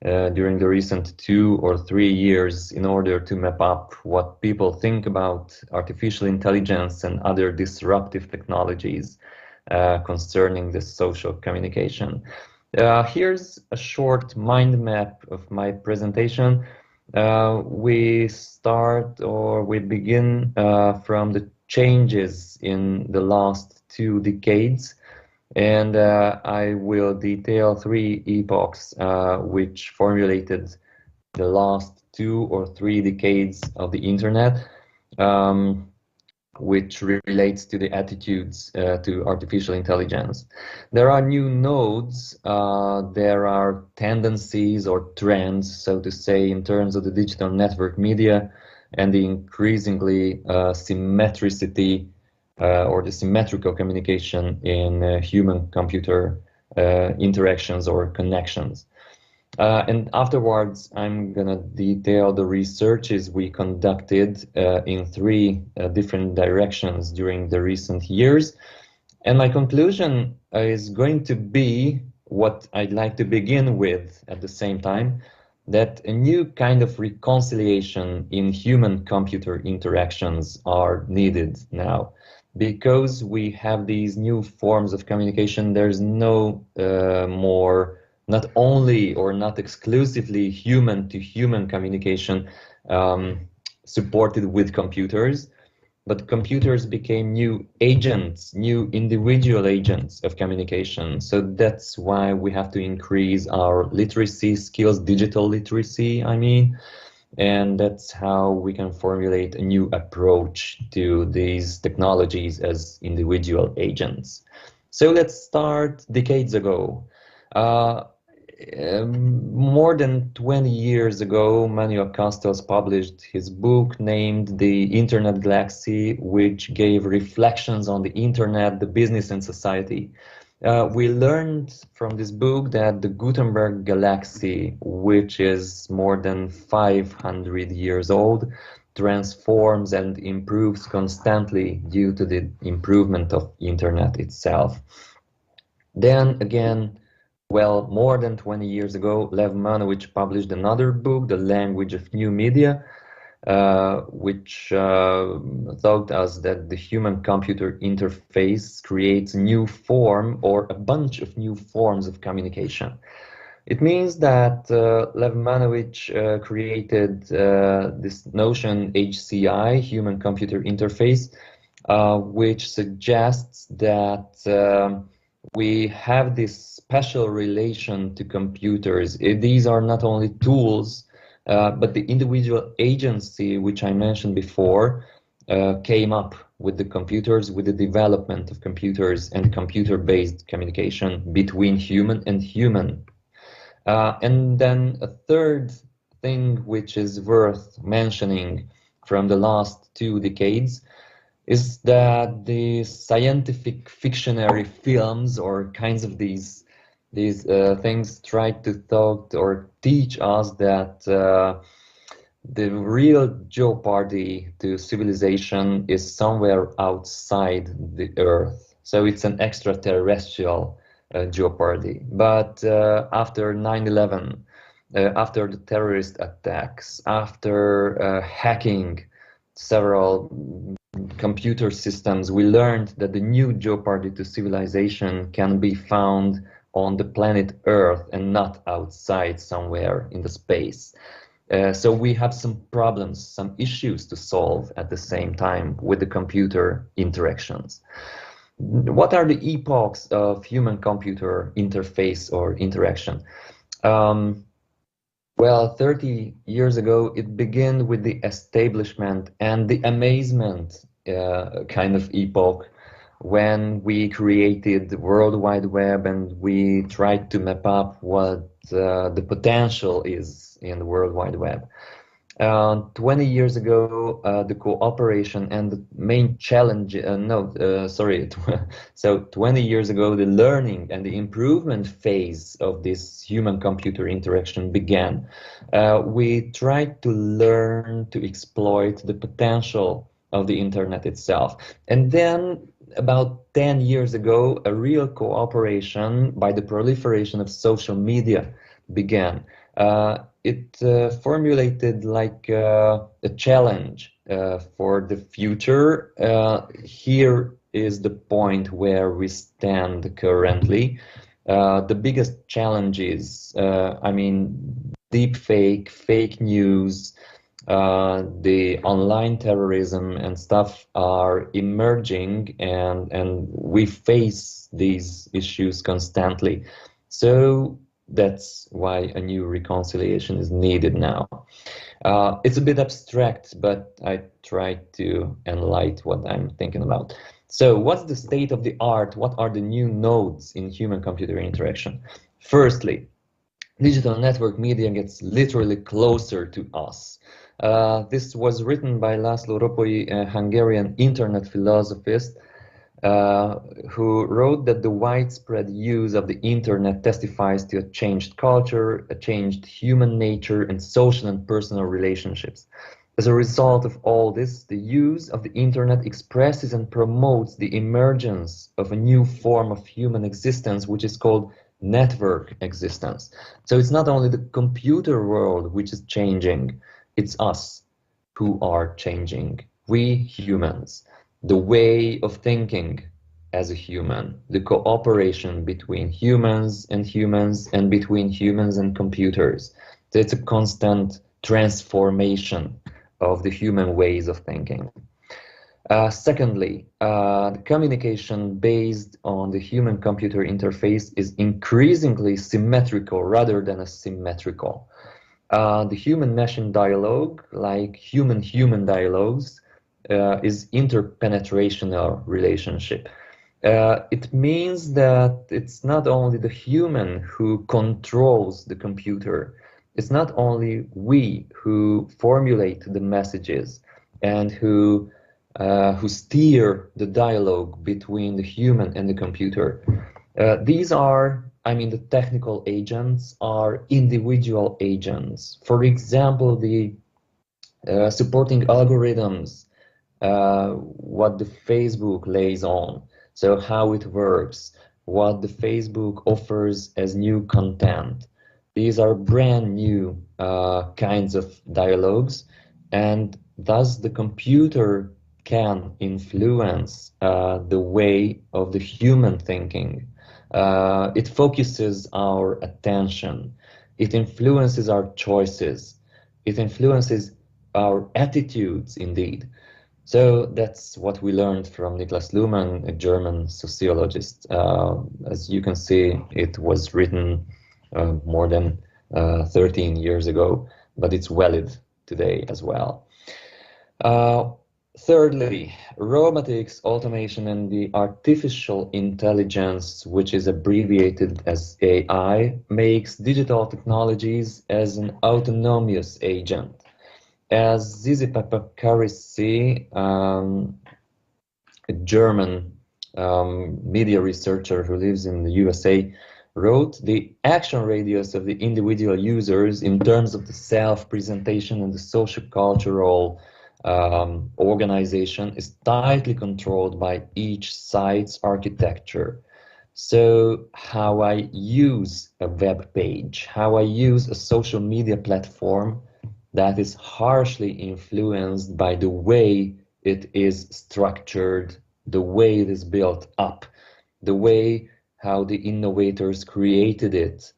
during the recent 2 or 3 years, in order to map up what people think about artificial intelligence and other disruptive technologies concerning the social communication. Here's a short mind map of my presentation. We begin from the changes in the last 2 decades, and I will detail 3 epochs which formulated the last 2 or 3 decades of the internet, which relates to the attitudes to artificial intelligence. There are new nodes, there are tendencies or trends, so to say, in terms of the digital network media and the increasingly symmetricity or the symmetrical communication in human-computer interactions or connections. And afterwards, I'm going to detail the researches we conducted in 3 different directions during the recent years. And my conclusion is going to be what I'd like to begin with at the same time, that a new kind of reconciliation in human-computer interactions are needed now. Because we have these new forms of communication, there's no more, not only or not exclusively human-to-human communication supported with computers, but computers became new agents, new individual agents of communication. So that's why we have to increase our literacy skills, digital literacy, I mean, and that's how we can formulate a new approach to these technologies as individual agents. So let's start decades ago. More than 20 years ago, Manuel Castells published his book named The Internet Galaxy, which gave reflections on the internet, the business and society. We learned from this book that the Gutenberg galaxy, which is more than 500 years old, transforms and improves constantly due to the improvement of internet itself. Then again, well, more than 20 years ago, Lev Manovich published another book, The Language of New Media, which taught us that the human-computer interface creates a new form or a bunch of new forms of communication. It means that Lev Manovich created this notion HCI, human-computer interface, which suggests that we have this special relation to computers. These are not only tools, but the individual agency, which I mentioned before, came up with the computers, with the development of computers and computer-based communication between human and human. And then a third thing which is worth mentioning from the last 2 decades is that the scientific fictionary films or kinds of these things try to talk or teach us that the real jeopardy to civilization is somewhere outside the Earth. So it's an extraterrestrial jeopardy. But after 9/11, after the terrorist attacks, after hacking several computer systems, we learned that the new jeopardy to civilization can be found on the planet Earth and not outside somewhere in the space. So we have some problems, some issues to solve at the same time with the computer interactions. What are the epochs of human-computer interface or interaction? Well, 30 years ago, it began with the establishment and the amazement kind of epoch when we created the World Wide Web and we tried to map up what the potential is in the World Wide Web. 20 years ago, the cooperation and the main challenge, so 20 years ago, the learning and the improvement phase of this human-computer interaction began. We tried to learn to exploit the potential of the internet itself. And then about 10 years ago, a real cooperation by the proliferation of social media began. It formulated like a challenge for the future. Here is the point where we stand currently. The biggest challenges, I mean, deep fake news, the online terrorism and stuff are emerging, and we face these issues constantly. So that's why a new reconciliation is needed now. It's a bit abstract, but I try to enlighten what I'm thinking about. So what's the state of the art? What are the new nodes in human-computer interaction? Firstly, digital network media gets literally closer to us. This was written by Laszlo Ropoi, a Hungarian internet philosophist, who wrote that the widespread use of the internet testifies to a changed culture, a changed human nature, and social and personal relationships. As a result of all this, the use of the internet expresses and promotes the emergence of a new form of human existence, which is called network existence. So it's not only the computer world which is changing, it's us who are changing, we humans. The way of thinking as a human, the cooperation between humans and between humans and computers. So it's a constant transformation of the human ways of thinking. Secondly, the communication based on the human-computer interface is increasingly symmetrical rather than asymmetrical. The human-machine dialogue, like human-human dialogues, is interpenetrational relationship. It means that it's not only the human who controls the computer, it's not only we who formulate the messages and who steer the dialogue between the human and the computer. These are, I mean, the technical agents are individual agents. For example, the supporting algorithms, what the Facebook lays on, so how it works, what the Facebook offers as new content. These are brand new kinds of dialogues, and thus the computer can influence the way of the human thinking. It focuses our attention. It influences our choices. It influences our attitudes, indeed. So that's what we learned from Niklas Luhmann, a German sociologist. As you can see, it was written more than 13 years ago, but it's valid today as well. Thirdly, robotics, automation, and the artificial intelligence, which is abbreviated as AI, makes digital technologies as an autonomous agent. As Zizi Papakarisi, a German media researcher who lives in the USA, wrote, the action radius of the individual users in terms of the self-presentation and the social cultural organization is tightly controlled by each site's architecture. So how I use a web page, how I use a social media platform, that is harshly influenced by the way it is structured, the way it is built up, the way how the innovators created it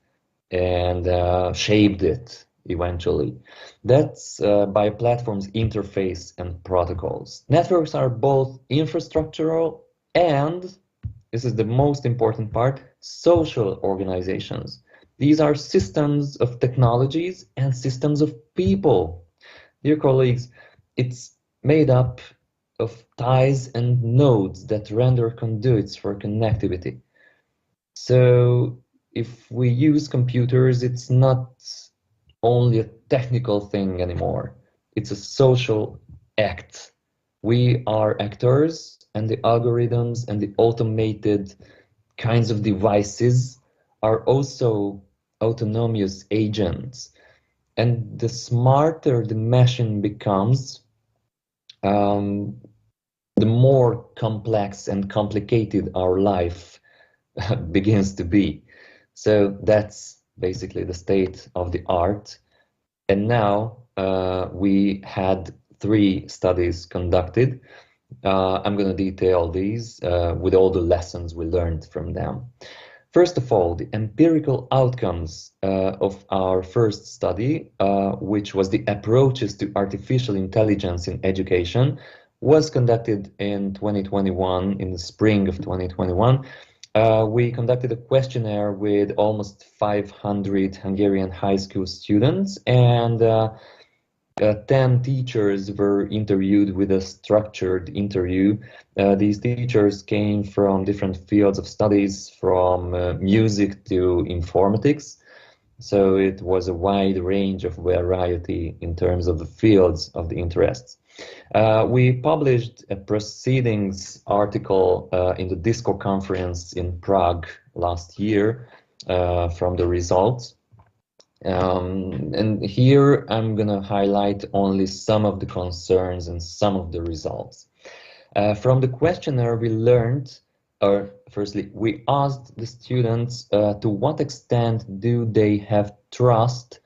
and shaped it eventually. That's by platforms, interface, and protocols. Networks are both infrastructural and, this is the most important part, social organizations. These are systems of technologies and systems of people. Dear colleagues, it's made up of ties and nodes that render conduits for connectivity. So if we use computers, it's not only a technical thing anymore. it's a social act. We are actors, and the algorithms and the automated kinds of devices are also autonomous agents. And the smarter the machine becomes, the more complex and complicated our life begins to be. So that's basically the state of the art. And now we had 3 studies conducted. I'm going to detail these with all the lessons we learned from them. First of all, the empirical outcomes of our first study, which was the approaches to artificial intelligence in education, was conducted in 2021, in the spring of 2021. We conducted a questionnaire with almost 500 Hungarian high school students, and 10 teachers were interviewed with a structured interview. These teachers came from different fields of studies, from music to informatics. So it was a wide range of variety in terms of the fields of the interests. We published a proceedings article in the Disco conference in Prague last year from the results. And here I'm going to highlight only some of the concerns and some of the results. From the questionnaire, we learned, or firstly, we asked the students to what extent do they have trust.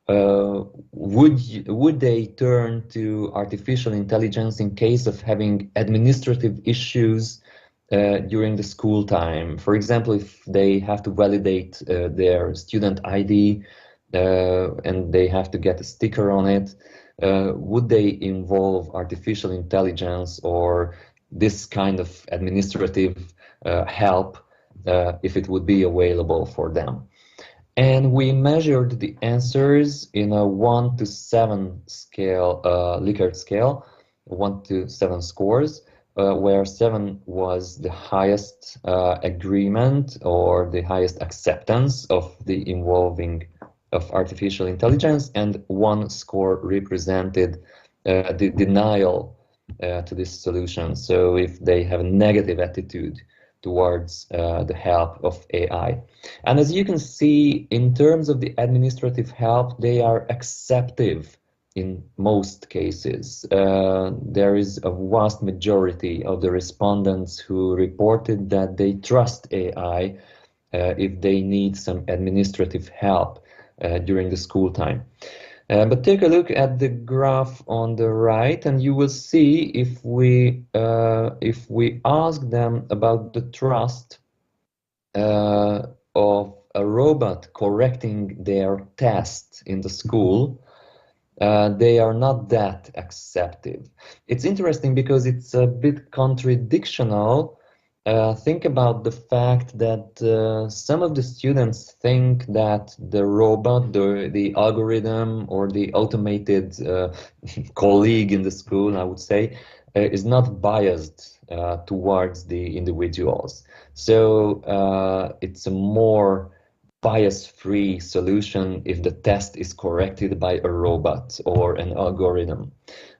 Would they turn to artificial intelligence in case of having administrative issues during the school time? For example, if they have to validate their student ID and they have to get a sticker on it, would they involve artificial intelligence or this kind of administrative help if it would be available for them? And we measured the answers in a 1 to 7 scale, Likert scale, 1 to 7 scores, where 7 was the highest agreement or the highest acceptance of the involving of artificial intelligence, and 1 score represented the denial to this solution. So if they have a negative attitude towards the help of AI. And as you can see, in terms of the administrative help, they are acceptive in most cases. There is a vast majority of the respondents who reported that they trust AI if they need some administrative help during the school time. But take a look at the graph on the right, and you will see if we ask them about the trust of a robot correcting their test in the school, they are not that acceptive. It's interesting because it's a bit contradictional. Think about the fact that some of the students think that the robot, the algorithm, or the automated colleague in the school, I would say, is not biased towards the individuals. So it's a more bias-free solution if the test is corrected by a robot or an algorithm.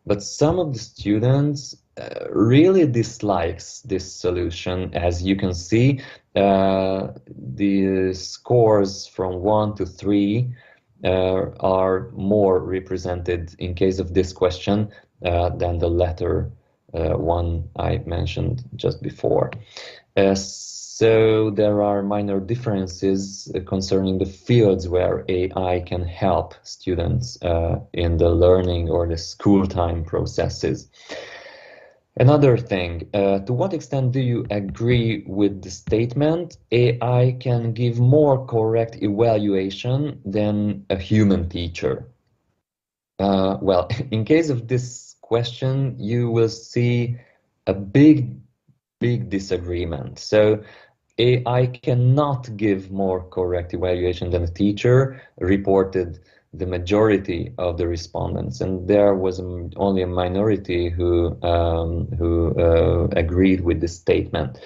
But some of the students really dislikes this solution. As you can see, the scores from 1 to 3 are more represented in case of this question than the latter one I mentioned just before. So there are minor differences concerning the fields where AI can help students in the learning or the school time processes. Another thing, to what extent do you agree with the statement AI can give more correct evaluation than a human teacher? Well, in case of this question, you will see a big disagreement. So AI cannot give more correct evaluation than a teacher, reported the majority of the respondents, and there was only a minority who agreed with this statement.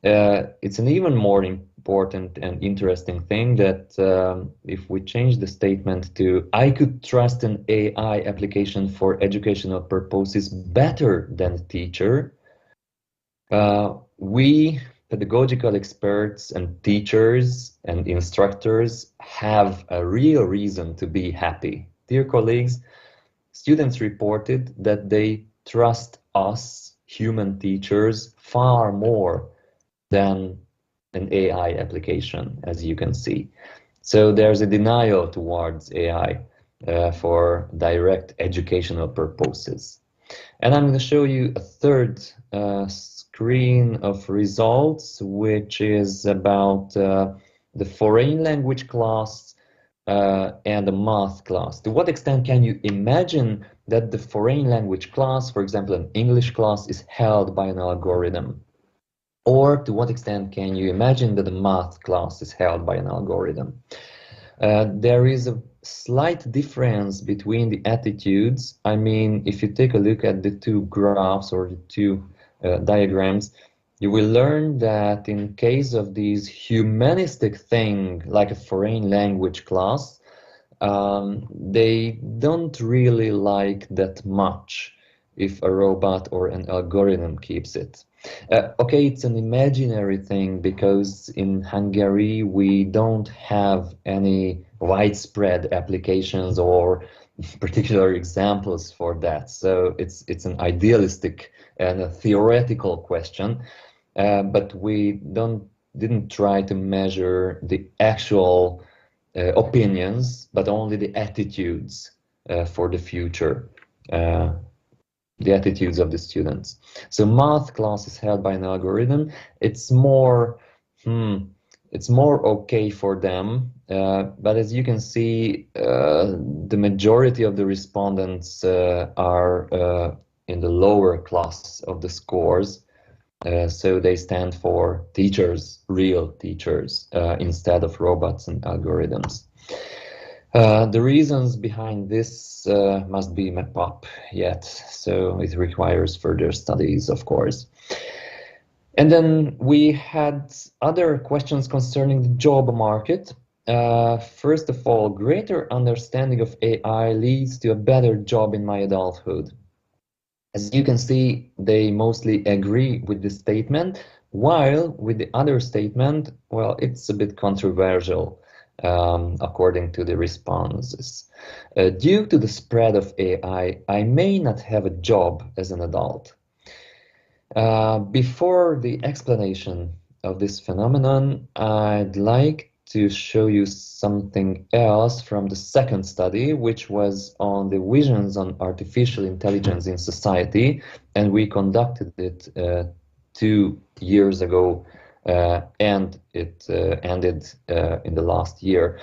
It's an even more important and interesting thing that if we change the statement to "I could trust an AI application for educational purposes better than a teacher," we pedagogical experts and teachers and instructors have a real reason to be happy. Dear colleagues, students reported that they trust us, human teachers, far more than an AI application, as you can see. So there's a denial towards AI for direct educational purposes. And I'm going to show you a third screen of results, which is about the foreign language class and the math class. To what extent can you imagine that the foreign language class, for example, an English class, is held by an algorithm? Or to what extent can you imagine that the math class is held by an algorithm? There is a slight difference between the attitudes. I mean, if you take a look at the two graphs or the two diagrams, you will learn that in case of these humanistic thing, like a foreign language class, they don't really like that much if a robot or an algorithm keeps it. Okay, it's an imaginary thing because in Hungary we don't have any widespread applications or particular examples for that. So it's an idealistic and a theoretical question, but we didn't try to measure the actual opinions, but only the attitudes for the future. The attitudes of the students. So math class is held by an algorithm. It's more okay for them, but as you can see, the majority of the respondents are in the lower class of the scores. So they stand for teachers, real teachers, instead of robots and algorithms. The reasons behind this must be mapped up yet, so it requires further studies, of course. And then we had other questions concerning the job market. First of all, greater understanding of AI leads to a better job in my adulthood. As you can see, they mostly agree with this statement, while with the other statement, well, it's a bit controversial. According to the responses. Due to the spread of AI, I may not have a job as an adult. Before the explanation of this phenomenon, I'd like to show you something else from the second study, which was on the visions on artificial intelligence in society, and we conducted it 2 years ago. And it ended in the last year.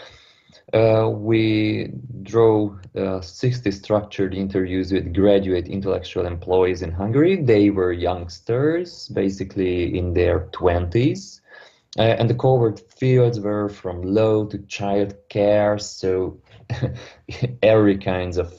We drew 60 structured interviews with graduate intellectual employees in Hungary. They were youngsters, basically in their 20s. And the covered fields were from law to child care, so every kinds of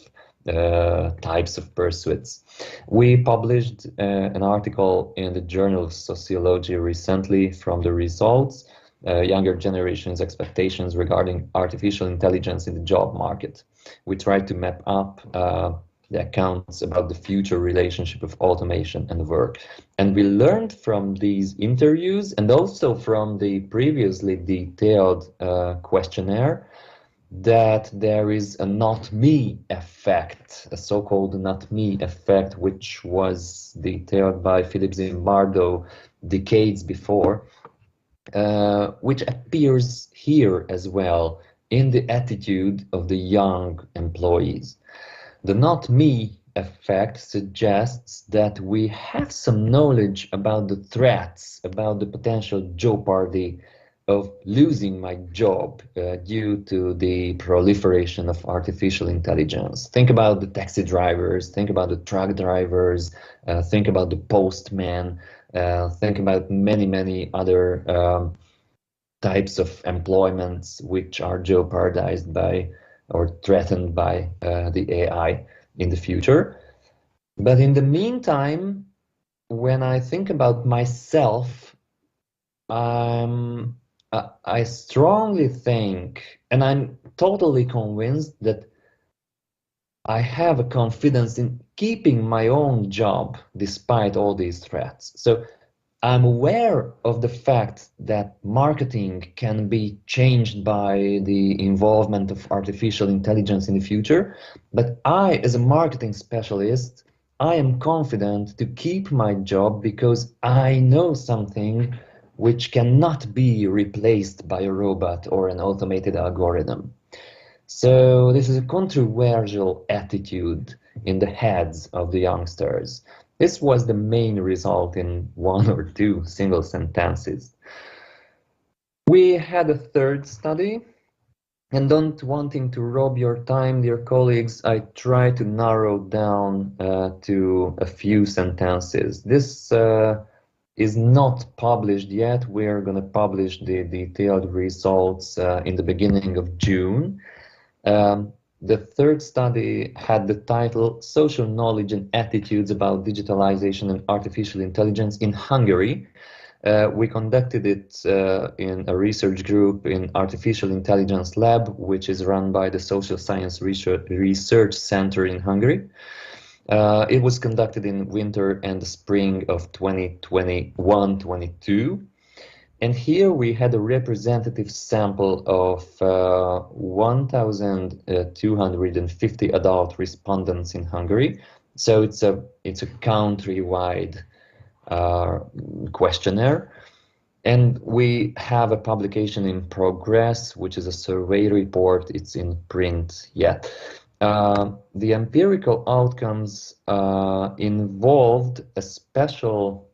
types of pursuits. We published an article in the Journal of Sociology recently from the results, younger generations' expectations regarding artificial intelligence in the job market. We tried to map up the accounts about the future relationship of automation and work. And we learned from these interviews and also from the previously detailed questionnaire that there is a not me effect, a so-called not me effect, which was detailed by Philip Zimbardo decades before, which appears here as well in the attitude of the young employees. The not me effect suggests that we have some knowledge about the threats, about the potential jeopardy of losing my job due to the proliferation of artificial intelligence. Think about the taxi drivers, think about the truck drivers, think about the postman, think about many other types of employments which are jeopardized by or threatened by the AI in the future. But in the meantime, when I think about myself, I'm I strongly think, and I'm totally convinced that I have a confidence in keeping my own job despite all these threats. So I'm aware of the fact that marketing can be changed by the involvement of artificial intelligence in the future, but I, as a marketing specialist, I am confident to keep my job because I know something which cannot be replaced by a robot or an automated algorithm. So this is a controversial attitude in the heads of the youngsters. This was the main result in one or two single sentences. We had a third study, and don't wanting to rob your time, dear colleagues, I try to narrow down to a few sentences. This is not published yet. We're going to publish the detailed results in the beginning of June. The third study had the title Social Knowledge and Attitudes about Digitalization and Artificial Intelligence in Hungary. We conducted it in a research group in Artificial Intelligence Lab, which is run by the Social Science Research Center in Hungary. It was conducted in winter and the spring of 2021-22. And here we had a representative sample of 1,250 adult respondents in Hungary. So it's a country-wide questionnaire. And we have a publication in progress, which is a survey report. It's in print yet. The empirical outcomes involved a special.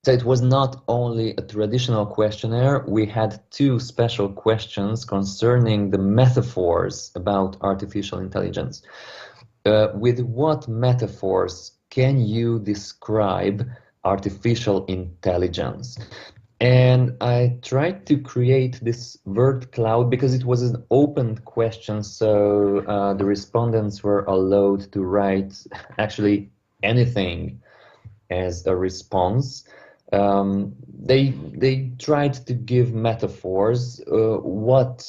So it was not only a traditional questionnaire, we had two special questions concerning the metaphors about artificial intelligence. With what metaphors can you describe artificial intelligence? And I tried to create this word cloud because it was an open question, so the respondents were allowed to write actually anything as a response. They tried to give metaphors. What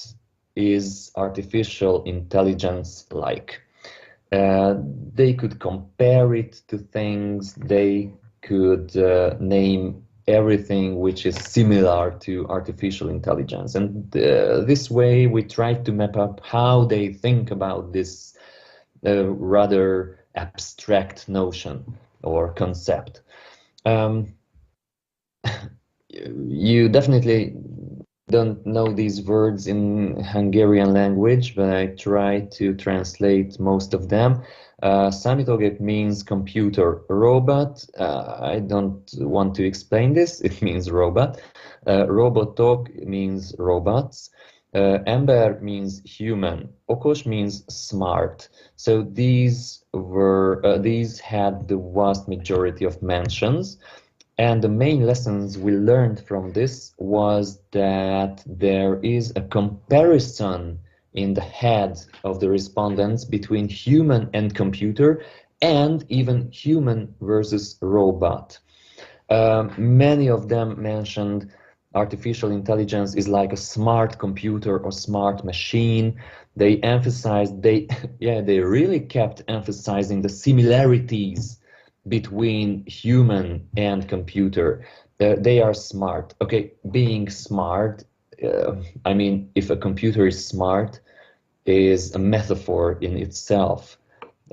is artificial intelligence like? They could compare it to things. They could name everything which is similar to artificial intelligence. And this way we tried to map up how they think about this rather abstract notion or concept. You definitely don't know these words in Hungarian language, but I try to translate most of them. Számítógép means computer. Robot, I don't want to explain this, it means robot. Robotok means robots. Ember means human. Okos means smart. So these had the vast majority of mentions. And the main lessons we learned from this was that there is a comparison in the head of the respondents between human and computer, and even human versus robot. Many of them mentioned artificial intelligence is like a smart computer or smart machine. They emphasized, they really kept emphasizing the similarities between human and computer. They are smart. Okay, being smart, I mean, if a computer is smart, is a metaphor in itself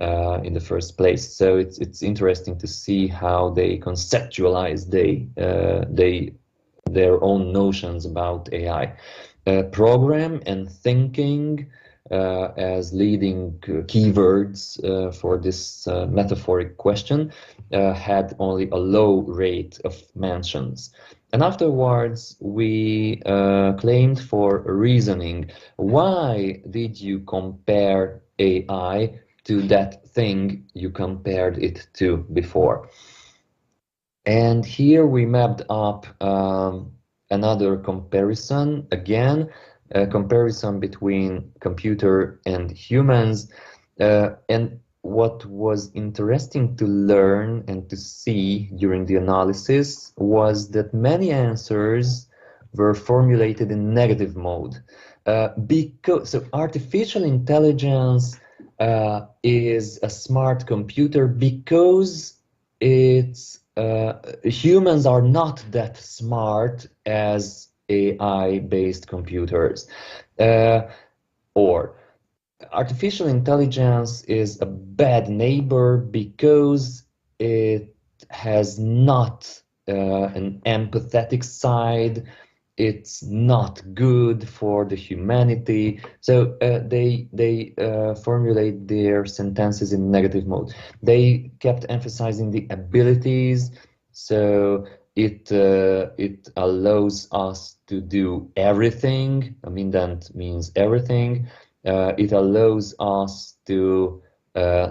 in the first place. So it's interesting to see how they conceptualize their own notions about AI. Program and thinking as leading keywords for this metaphoric question had only a low rate of mentions. And afterwards, we claimed for reasoning. Why did you compare AI to that thing you compared it to before? And here we mapped up another comparison, again, a comparison between computer and humans. And what was interesting to learn and to see during the analysis was that many answers were formulated in negative mode. So artificial intelligence is a smart computer because it's humans are not that smart as AI-based computers. Or artificial intelligence is a bad neighbor because it has not an empathetic side. It's not good for the humanity. So they formulate their sentences in negative mode. They kept emphasizing the abilities. So it allows us to do everything. I mean, that means everything. It allows us to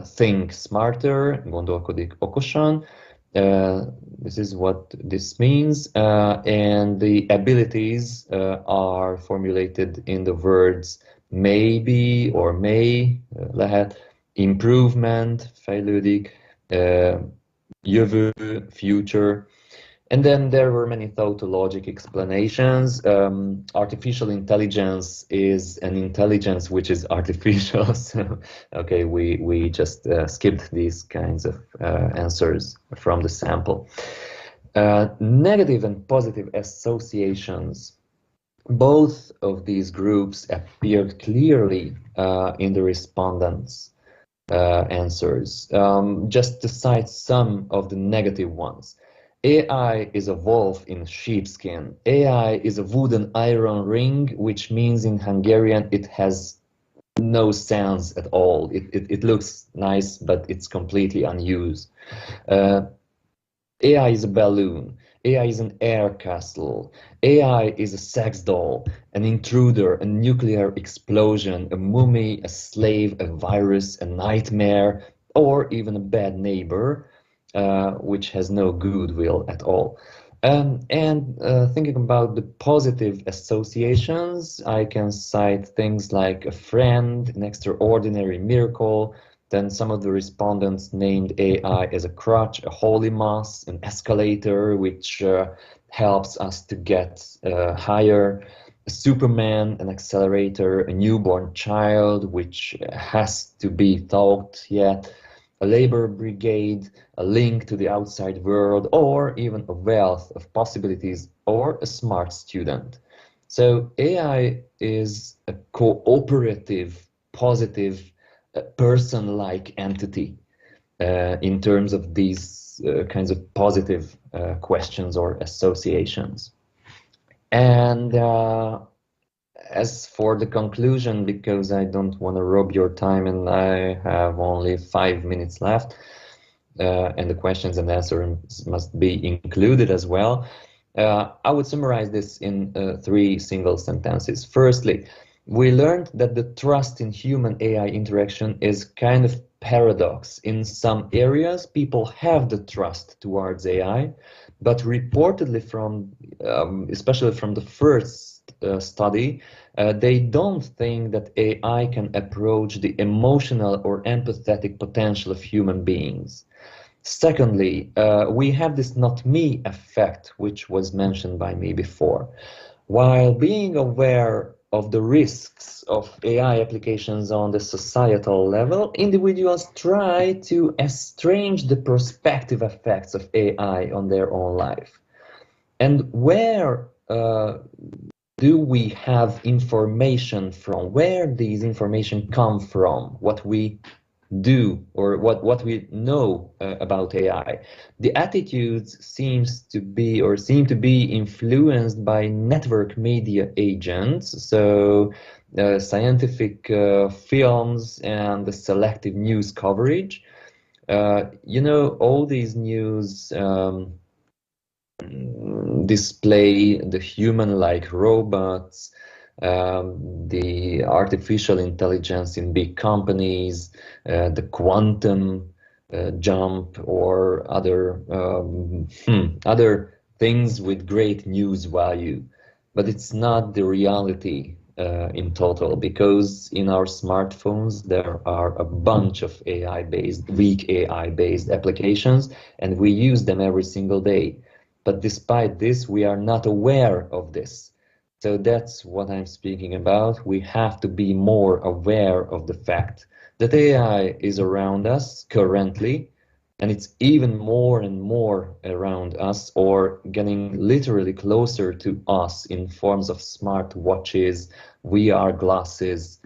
think smarter, gondolkodik okosan. This is what this means, and the abilities are formulated in the words maybe or may, lehet, improvement, fejlődik, jövő, future. And then there were many tautologic explanations. Artificial intelligence is an intelligence which is artificial. So, okay, we just skipped these kinds of answers from the sample. Negative and positive associations. Both of these groups appeared clearly in the respondents' answers. Just to cite some of the negative ones. AI is a wolf in sheepskin. AI is a wooden iron ring, which means in Hungarian it has no sense at all. It looks nice, but it's completely unused. AI is a balloon. AI is an air castle. AI is a sex doll, an intruder, a nuclear explosion, a mummy, a slave, a virus, a nightmare, or even a bad neighbor. Which has no goodwill at all. Thinking about the positive associations, I can cite things like a friend, an extraordinary miracle. Then some of the respondents named AI as a crutch, a holy mass, an escalator, which helps us to get higher, a Superman, an accelerator, a newborn child, which has to be taught yet, a labor brigade, a link to the outside world, or even a wealth of possibilities, or a smart student. So AI is a cooperative, positive, person-like entity in terms of these kinds of positive questions or associations. And as for the conclusion, because I don't want to rob your time and I have only 5 minutes left, and the questions and answers must be included as well, I would summarize this in 3 single sentences. Firstly, we learned that the trust in human-AI interaction is kind of paradox. In some areas, people have the trust towards AI, but reportedly from, especially from the first study, they don't think that AI can approach the emotional or empathetic potential of human beings. Secondly, we have this not me effect, which was mentioned by me before. While being aware of the risks of AI applications on the societal level, individuals try to estrange the prospective effects of AI on their own life. And where do we have information from? Where these information come from? What we do or what we know about AI? The attitudes seem to be influenced by network media agents, so scientific films and the selective news coverage. All these news display the human-like robots, the artificial intelligence in big companies, the quantum jump, or other things with great news value. But it's not the reality in total, because in our smartphones there are a bunch of weak AI-based applications, and we use them every single day. But despite this, we are not aware of this. So that's what I'm speaking about. We have to be more aware of the fact that AI is around us currently, and it's even more and more around us, or getting literally closer to us in forms of smart watches, VR glasses,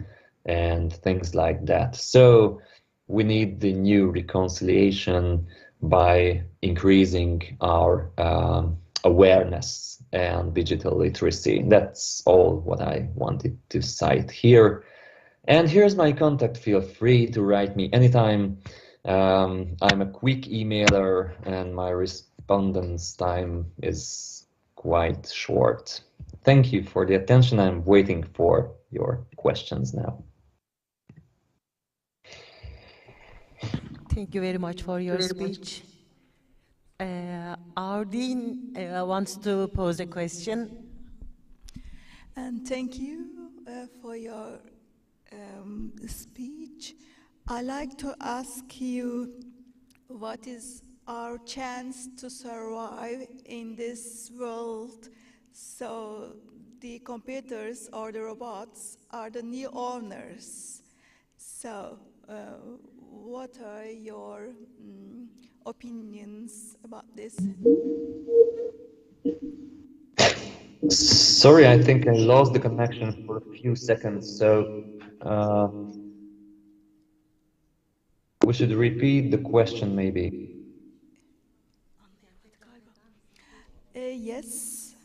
and things like that. So we need the new reconciliation by increasing our awareness and digital literacy. That's all what I wanted to cite here. And here's my contact. Feel free to write me anytime. I'm a quick emailer and my respondence time is quite short. Thank you for the attention. I'm waiting for your questions now. Thank you very much for your speech. Our dean wants to pose a question. And thank you for your speech. I'd like to ask you, what is our chance to survive in this world? So the computers or the robots are the new owners. So what are your opinions about this? Sorry, I think I lost the connection for a few seconds, so we should repeat the question maybe. Yes.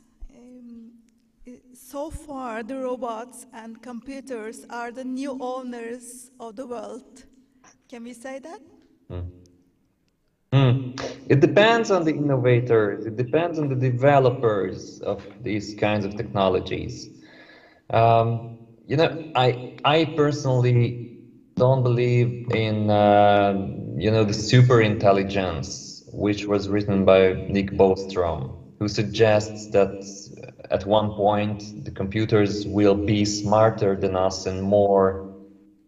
So far, the robots and computers are the new owners of the world. Can we say that? It depends on the innovators, it depends on the developers of these kinds of technologies. You know, I personally don't believe in, the super intelligence, which was written by Nick Bostrom, who suggests that at one point the computers will be smarter than us and more,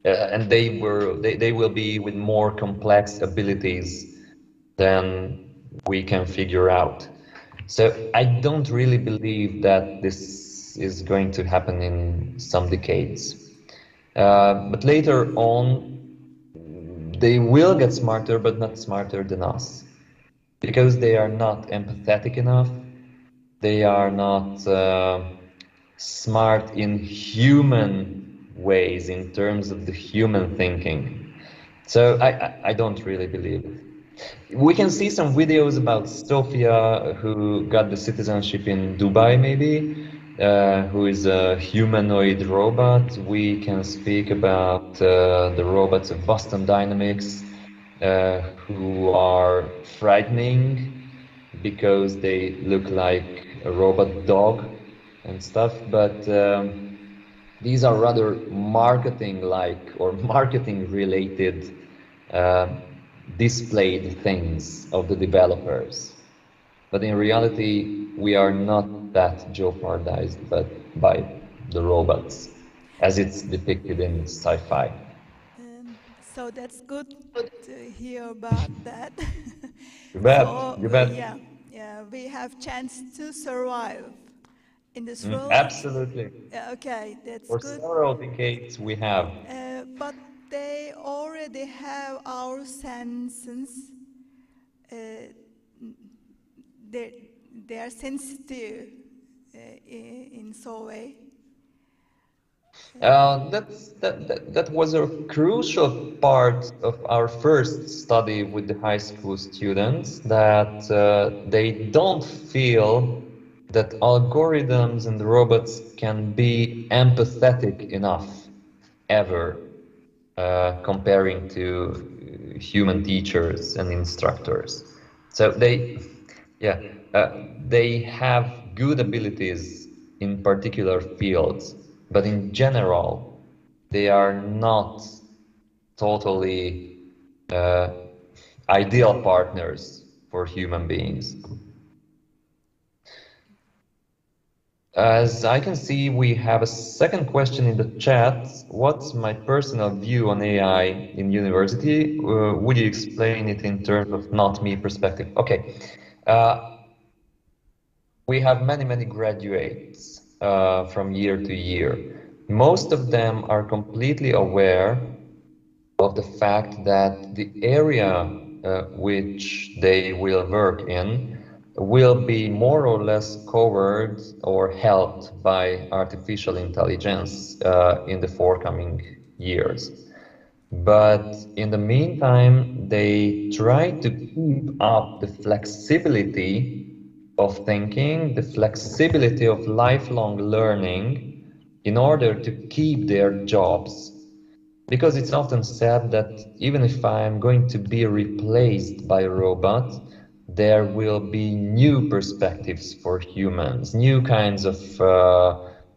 and they will be with more complex abilities than we can figure out. So I don't really believe that this is going to happen in some decades. But later on, they will get smarter, but not smarter than us, because they are not empathetic enough. They are not smart in human ways, in terms of the human thinking. So I don't really believe it. We can see some videos about Sofia, who got the citizenship in Dubai, maybe, who is a humanoid robot. We can speak about the robots of Boston Dynamics, who are frightening because they look like a robot dog and stuff, but these are rather marketing-like or marketing-related displayed things of the developers. But in reality, we are not that jeopardized by the robots, as it's depicted in sci-fi. So that's good to hear about that. You bet, So you bet. yeah, we have chance to survive in this world. Absolutely. Okay, that's For good. several decades we have. But they already have our senses. They are sensitive in some way. That was a crucial part of our first study with the high school students, that they don't feel that algorithms and robots can be empathetic enough ever, comparing to human teachers and instructors. So they have good abilities in particular fields, but in general, they are not totally ideal partners for human beings. As I can see, we have a second question in the chat. What's my personal view on AI in university? Would you explain it in terms of not me perspective? Okay. We have many graduates from year to year. Most of them are completely aware of the fact that the area which they will work in will be more or less covered or helped by artificial intelligence in the forthcoming years. But in the meantime, they try to keep up the flexibility of thinking, the flexibility of lifelong learning in order to keep their jobs. Because it's often said that even if I'm going to be replaced by a robot, there will be new perspectives for humans, new kinds of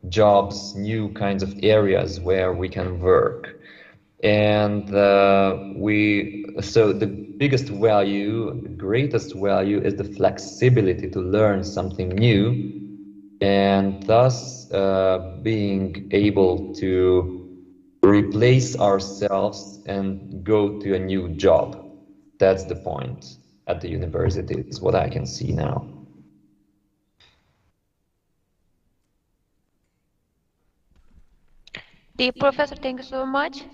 jobs, new kinds of areas where we can work. And so the biggest value, the greatest value is the flexibility to learn something new, and thus being able to replace ourselves and go to a new job. That's the point at the university, is what I can see now. Dear Professor, thank you so much.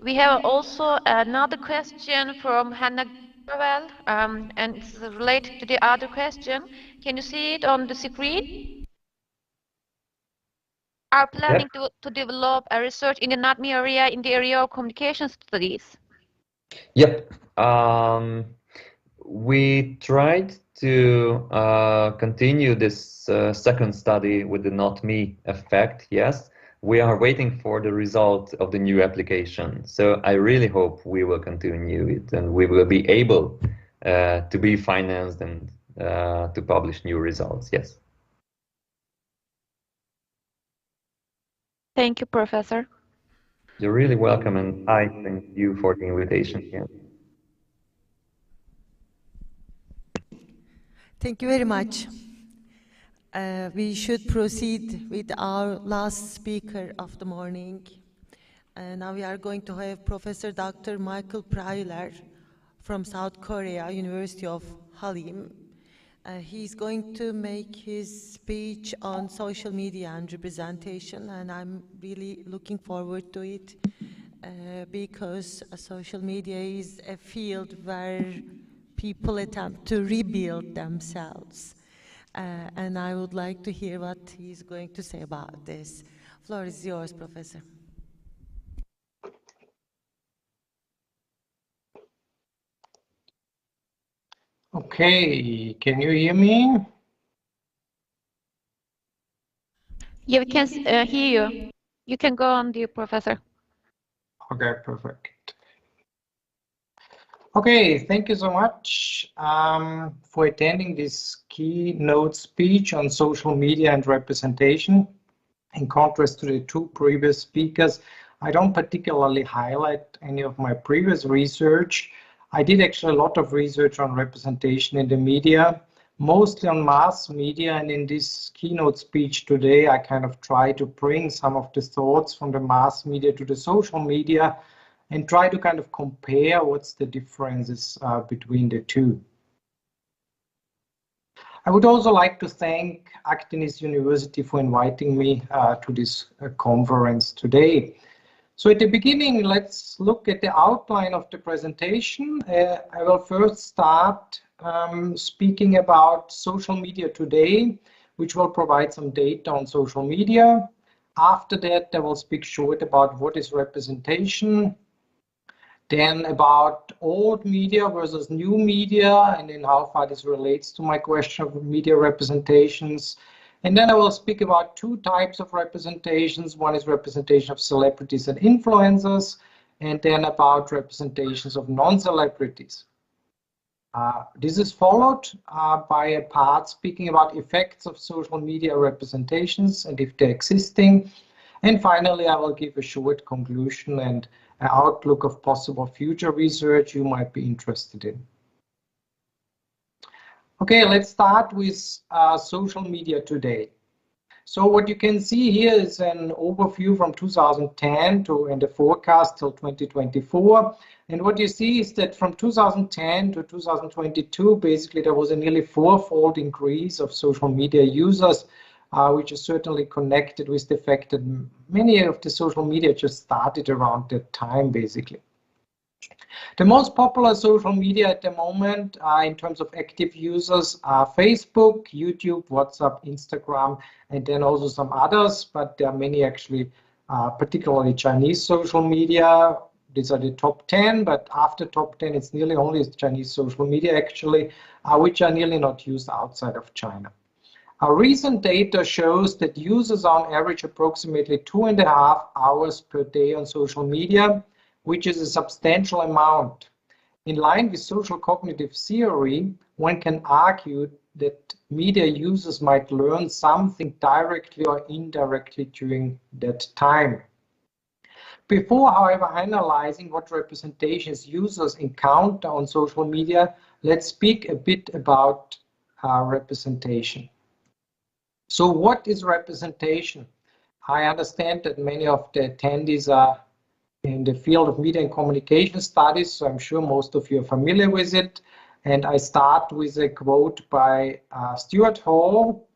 We have also another question from Hannah Gravel, and it's related to the other question. Can you see it on the screen? Are planning to develop a research in the NATME area in the area of communication studies? Yep. We tried to continue this second study with the not me effect, yes. We are waiting for the result of the new application. So I really hope we will continue it and we will be able to be financed and to publish new results, yes. Thank you, Professor. You're really welcome, and I thank you for the invitation again. Thank you very much. We should proceed with our last speaker of the morning. Now we are going to have Professor Dr. Michael Pryor from South Korea, University of Halim. He's going to make his speech on social media and representation, and I'm really looking forward to it because social media is a field where people attempt to rebuild themselves. And I would like to hear what he's going to say about this. Floor is yours, Professor. Okay, can you hear me? Yeah, we can hear you. You can go on, dear Professor. Okay, perfect. Okay, thank you so much for attending this keynote speech on social media and representation. In contrast to the two previous speakers, I don't particularly highlight any of my previous research. I did actually a lot of research on representation in the media, mostly on mass media, and in this keynote speech today, I kind of try to bring some of the thoughts from the mass media to the social media and try to kind of compare what's the differences between the two. I would also like to thank Akdeniz University for inviting me to this conference today. So at the beginning, let's look at the outline of the presentation. I will first start speaking about social media today, which will provide some data on social media. After that, I will speak short about what is representation, then about old media versus new media, and then how far this relates to my question of media representations. And then I will speak about two types of representations. One is representation of celebrities and influencers, and then about representations of non-celebrities. This is followed by a part speaking about effects of social media representations and if they're existing. And finally, I will give a short conclusion and an outlook of possible future research you might be interested in. Okay, let's start with social media today. So what you can see here is an overview from 2010 and the forecast till 2024. And what you see is that from 2010 to 2022, basically there was a nearly fourfold increase of social media users which is certainly connected with the fact that many of the social media just started around that time, basically. The most popular social media at the moment in terms of active users are Facebook, YouTube, WhatsApp, Instagram, and then also some others, but there are many actually, particularly Chinese social media. These are the top 10, but after top 10, it's nearly only Chinese social media actually, which are nearly not used outside of China. Our recent data shows that users are on average approximately 2.5 hours per day on social media, which is a substantial amount. In line with social cognitive theory, one can argue that media users might learn something directly or indirectly during that time. Before, however, analyzing what representations users encounter on social media, let's speak a bit about representation. So what is representation? I understand that many of the attendees are in the field of media and communication studies, so I'm sure most of you are familiar with it. And I start with a quote by Stuart Hall,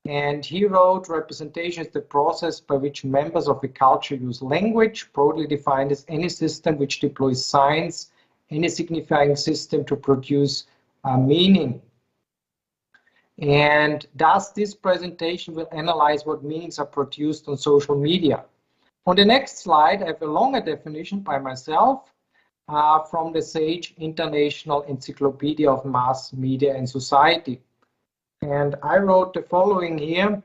and he wrote, "Representation is the process by which members of a culture use language, broadly defined as any system which deploys signs, any signifying system to produce meaning." And thus this presentation will analyze what meanings are produced on social media. On the next slide, I have a longer definition by myself from the Sage International Encyclopedia of Mass Media and Society. And I wrote the following here.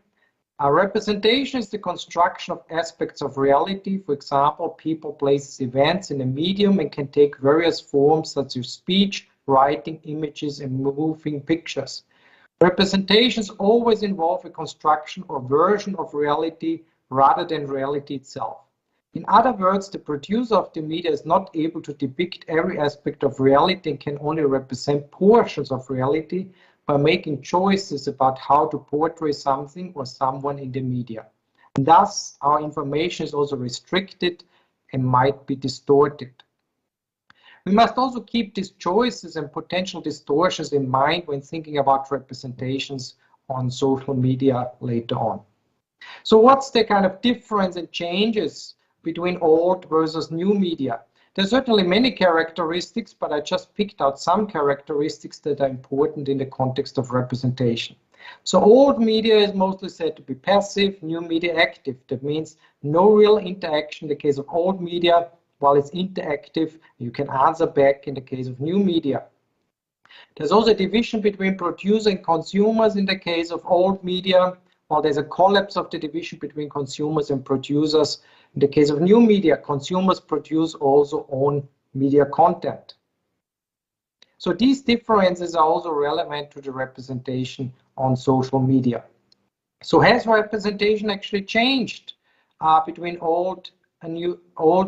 A representation is the construction of aspects of reality, for example, people, places, events in a medium, and can take various forms such as speech, writing, images, and moving pictures. Representations always involve a construction or version of reality rather than reality itself. In other words, the producer of the media is not able to depict every aspect of reality and can only represent portions of reality by making choices about how to portray something or someone in the media. And thus, our information is also restricted and might be distorted. We must also keep these choices and potential distortions in mind when thinking about representations on social media later on. So what's the kind of difference and changes between old versus new media? There's certainly many characteristics, but I just picked out some characteristics that are important in the context of representation. So old media is mostly said to be passive, new media active. That means no real interaction in the case of old media, while it's interactive, you can answer back in the case of new media. There's also a division between producers and consumers in the case of old media, while there's a collapse of the division between consumers and producers. In the case of new media, consumers produce also own media content. So these differences are also relevant to the representation on social media. So has representation actually changed between old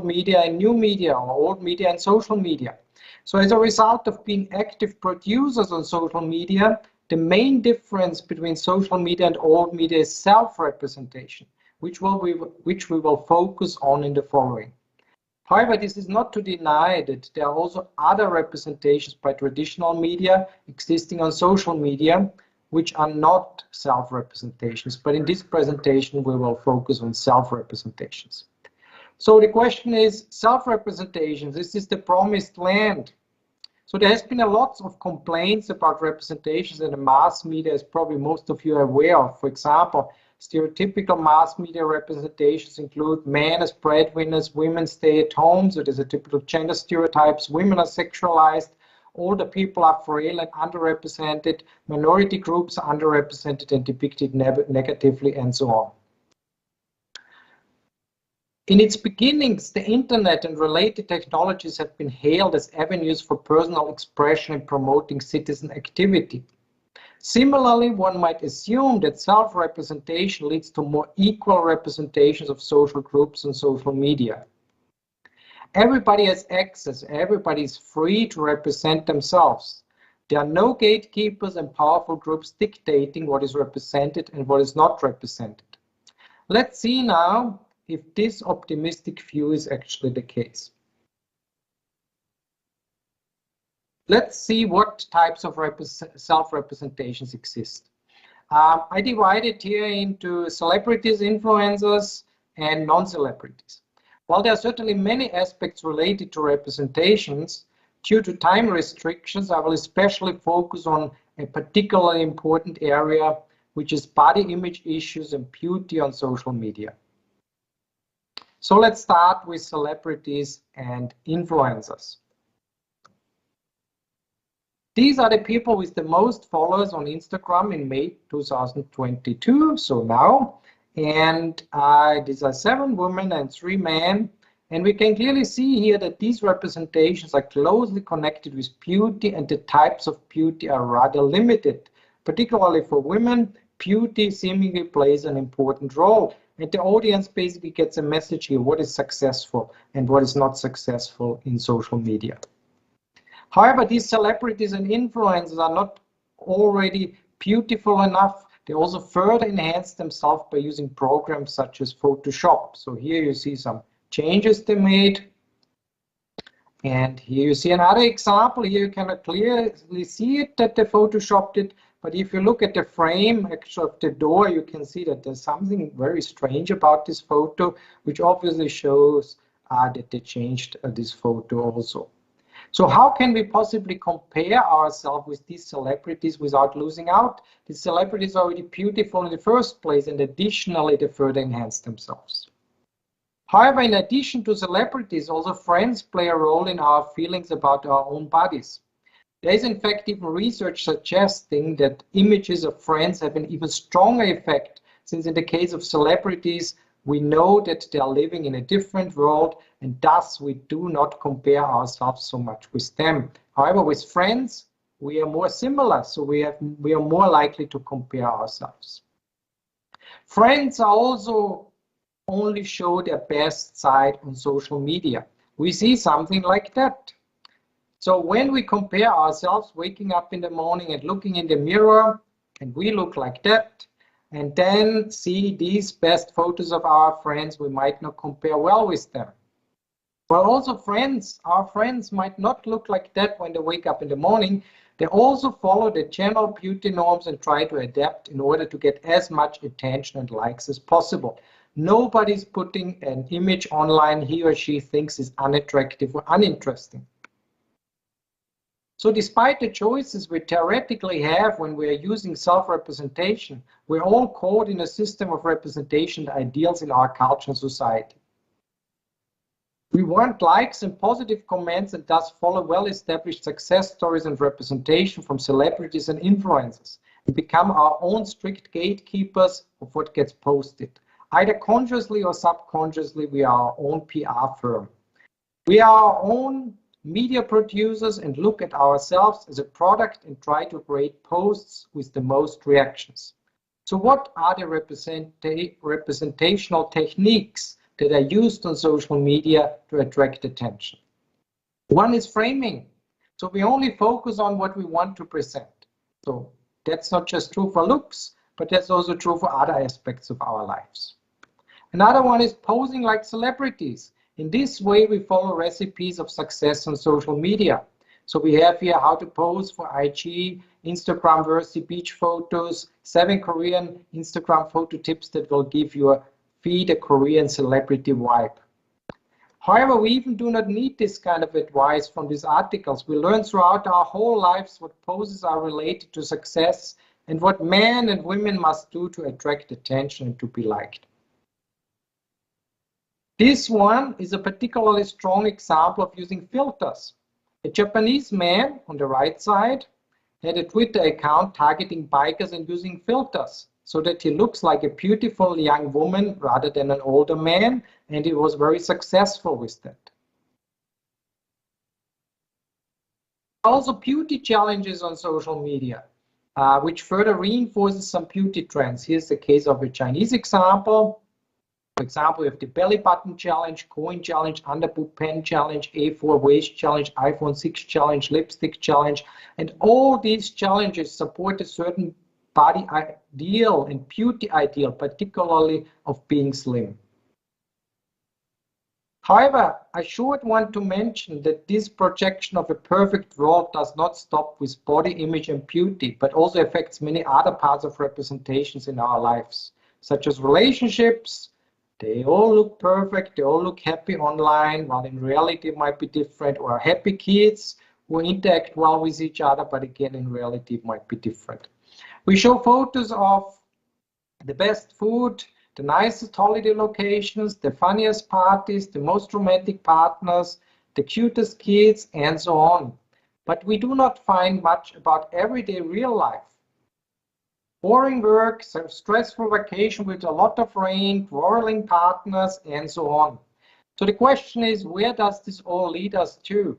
media and new media, or old media and social media? So as a result of being active producers on social media, the main difference between social media and old media is self-representation, which we will focus on in the following. However, this is not to deny that there are also other representations by traditional media existing on social media, which are not self-representations. But in this presentation, we will focus on self-representations. So the question is, self-representations, this is the promised land. So there has been a lot of complaints about representations in the mass media, as probably most of you are aware of. For example, stereotypical mass media representations include men as breadwinners, women stay at home, so there's a typical gender stereotypes, women are sexualized, older people are frail and underrepresented, minority groups are underrepresented and depicted negatively, and so on. In its beginnings, the internet and related technologies have been hailed as avenues for personal expression and promoting citizen activity. Similarly, one might assume that self-representation leads to more equal representations of social groups on social media. Everybody has access, everybody is free to represent themselves. There are no gatekeepers and powerful groups dictating what is represented and what is not represented. Let's see now if this optimistic view is actually the case. Let's see what types of self-representations exist. I divided here into celebrities, influencers, and non-celebrities. While there are certainly many aspects related to representations, due to time restrictions, I will especially focus on a particularly important area, which is body image issues and beauty on social media. So let's start with celebrities and influencers. These are the people with the most followers on Instagram in May 2022, so now. And these are 7 women and 3 men. And we can clearly see here that these representations are closely connected with beauty, and the types of beauty are rather limited. Particularly for women, beauty seemingly plays an important role. And the audience basically gets a message here, what is successful and what is not successful in social media. However, these celebrities and influencers are not already beautiful enough. They also further enhance themselves by using programs such as Photoshop. So here you see some changes they made. And here you see another example. Here you cannot clearly see it that they photoshopped it. But if you look at the frame actually of the door, you can see that there's something very strange about this photo, which obviously shows that they changed this photo also. So how can we possibly compare ourselves with these celebrities without losing out? These celebrities are already beautiful in the first place, and additionally, they further enhance themselves. However, in addition to celebrities, also friends play a role in our feelings about our own bodies. There is in fact even research suggesting that images of friends have an even stronger effect, since in the case of celebrities, we know that they are living in a different world, and thus we do not compare ourselves so much with them. However, with friends, we are more similar, so we are more likely to compare ourselves. Friends are also only show their best side on social media. We see something like that. So when we compare ourselves waking up in the morning and looking in the mirror, and we look like that, and then see these best photos of our friends, we might not compare well with them. But also friends, our friends might not look like that when they wake up in the morning. They also follow the general beauty norms and try to adapt in order to get as much attention and likes as possible. Nobody's putting an image online he or she thinks is unattractive or uninteresting. So despite the choices we theoretically have when we are using self-representation, we're all caught in a system of representation ideals in our culture and society. We want likes and positive comments and thus follow well-established success stories and representation from celebrities and influencers and become our own strict gatekeepers of what gets posted. Either consciously or subconsciously, we are our own PR firm. We are our own media producers and look at ourselves as a product and try to create posts with the most reactions. So what are the representational techniques that are used on social media to attract attention? One is framing. So we only focus on what we want to present. So that's not just true for looks, but that's also true for other aspects of our lives. Another one is posing like celebrities. In this way, we follow recipes of success on social media. So we have here how to pose for IG, Instagram worthy beach photos, 7 Korean Instagram photo tips that will give your feed a Korean celebrity vibe. However, we even do not need this kind of advice from these articles. We learn throughout our whole lives what poses are related to success and what men and women must do to attract attention and to be liked. This one is a particularly strong example of using filters. A Japanese man on the right side had a Twitter account targeting bikers and using filters so that he looks like a beautiful young woman rather than an older man, and he was very successful with that. Also beauty challenges on social media, which further reinforces some beauty trends. Here's the case of a Chinese example. For example, we have the belly button challenge, coin challenge, underboob pen challenge, A4 waist challenge, iPhone 6 challenge, lipstick challenge, and all these challenges support a certain body ideal and beauty ideal, particularly of being slim. However, I should want to mention that this projection of a perfect world does not stop with body image and beauty, but also affects many other parts of representations in our lives, such as relationships. They all look perfect, they all look happy online, while in reality it might be different, or happy kids who interact well with each other, but again, in reality it might be different. We show photos of the best food, the nicest holiday locations, the funniest parties, the most romantic partners, the cutest kids, and so on. But we do not find much about everyday real life. Boring work, stressful vacation with a lot of rain, quarreling partners, and so on. So the question is, where does this all lead us to?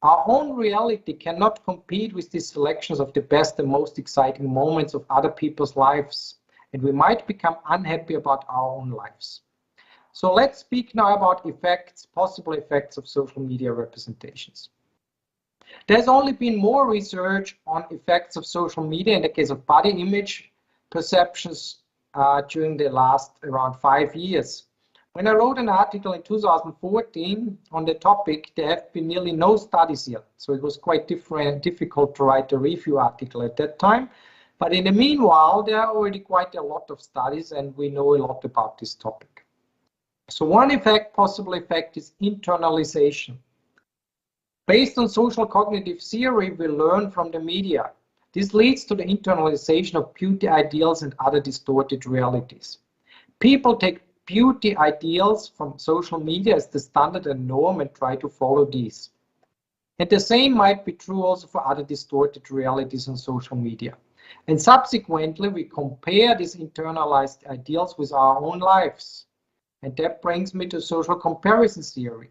Our own reality cannot compete with these selections of the best and most exciting moments of other people's lives, and we might become unhappy about our own lives. So let's speak now about effects, possible effects of social media representations. There's only been more research on effects of social media in the case of body image perceptions during the last around 5 years. When I wrote an article in 2014 on the topic, there have been nearly no studies yet. So it was quite difficult to write a review article at that time. But in the meanwhile, there are already quite a lot of studies and we know a lot about this topic. So one effect, possible effect, is internalization. Based on social cognitive theory, we learn from the media. This leads to the internalization of beauty ideals and other distorted realities. People take beauty ideals from social media as the standard and norm and try to follow these. And the same might be true also for other distorted realities on social media. And subsequently, we compare these internalized ideals with our own lives. And that brings me to social comparison theory,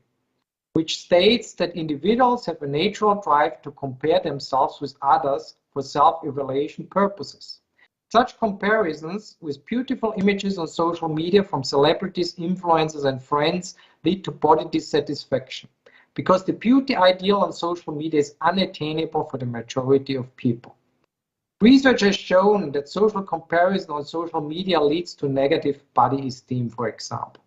which states that individuals have a natural drive to compare themselves with others for self-evaluation purposes. Such comparisons with beautiful images on social media from celebrities, influencers, and friends lead to body dissatisfaction, because the beauty ideal on social media is unattainable for the majority of people. Research has shown that social comparison on social media leads to negative body esteem, for example.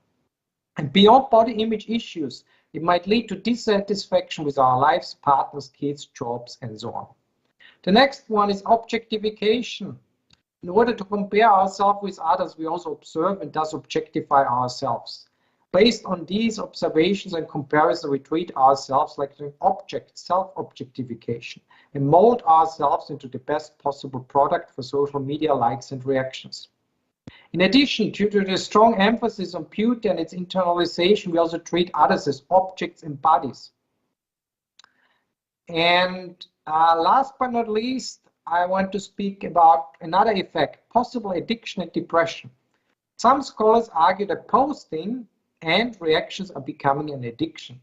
And beyond body image issues, it might lead to dissatisfaction with our lives, partners, kids, jobs, and so on. The next one is objectification. In order to compare ourselves with others, we also observe and thus objectify ourselves. Based on these observations and comparisons, we treat ourselves like an object, self-objectification, and mold ourselves into the best possible product for social media likes and reactions. In addition, due to the strong emphasis on beauty and its internalization, we also treat others as objects and bodies. And last but not least, I want to speak about another effect, possible addiction and depression. Some scholars argue that posting and reactions are becoming an addiction.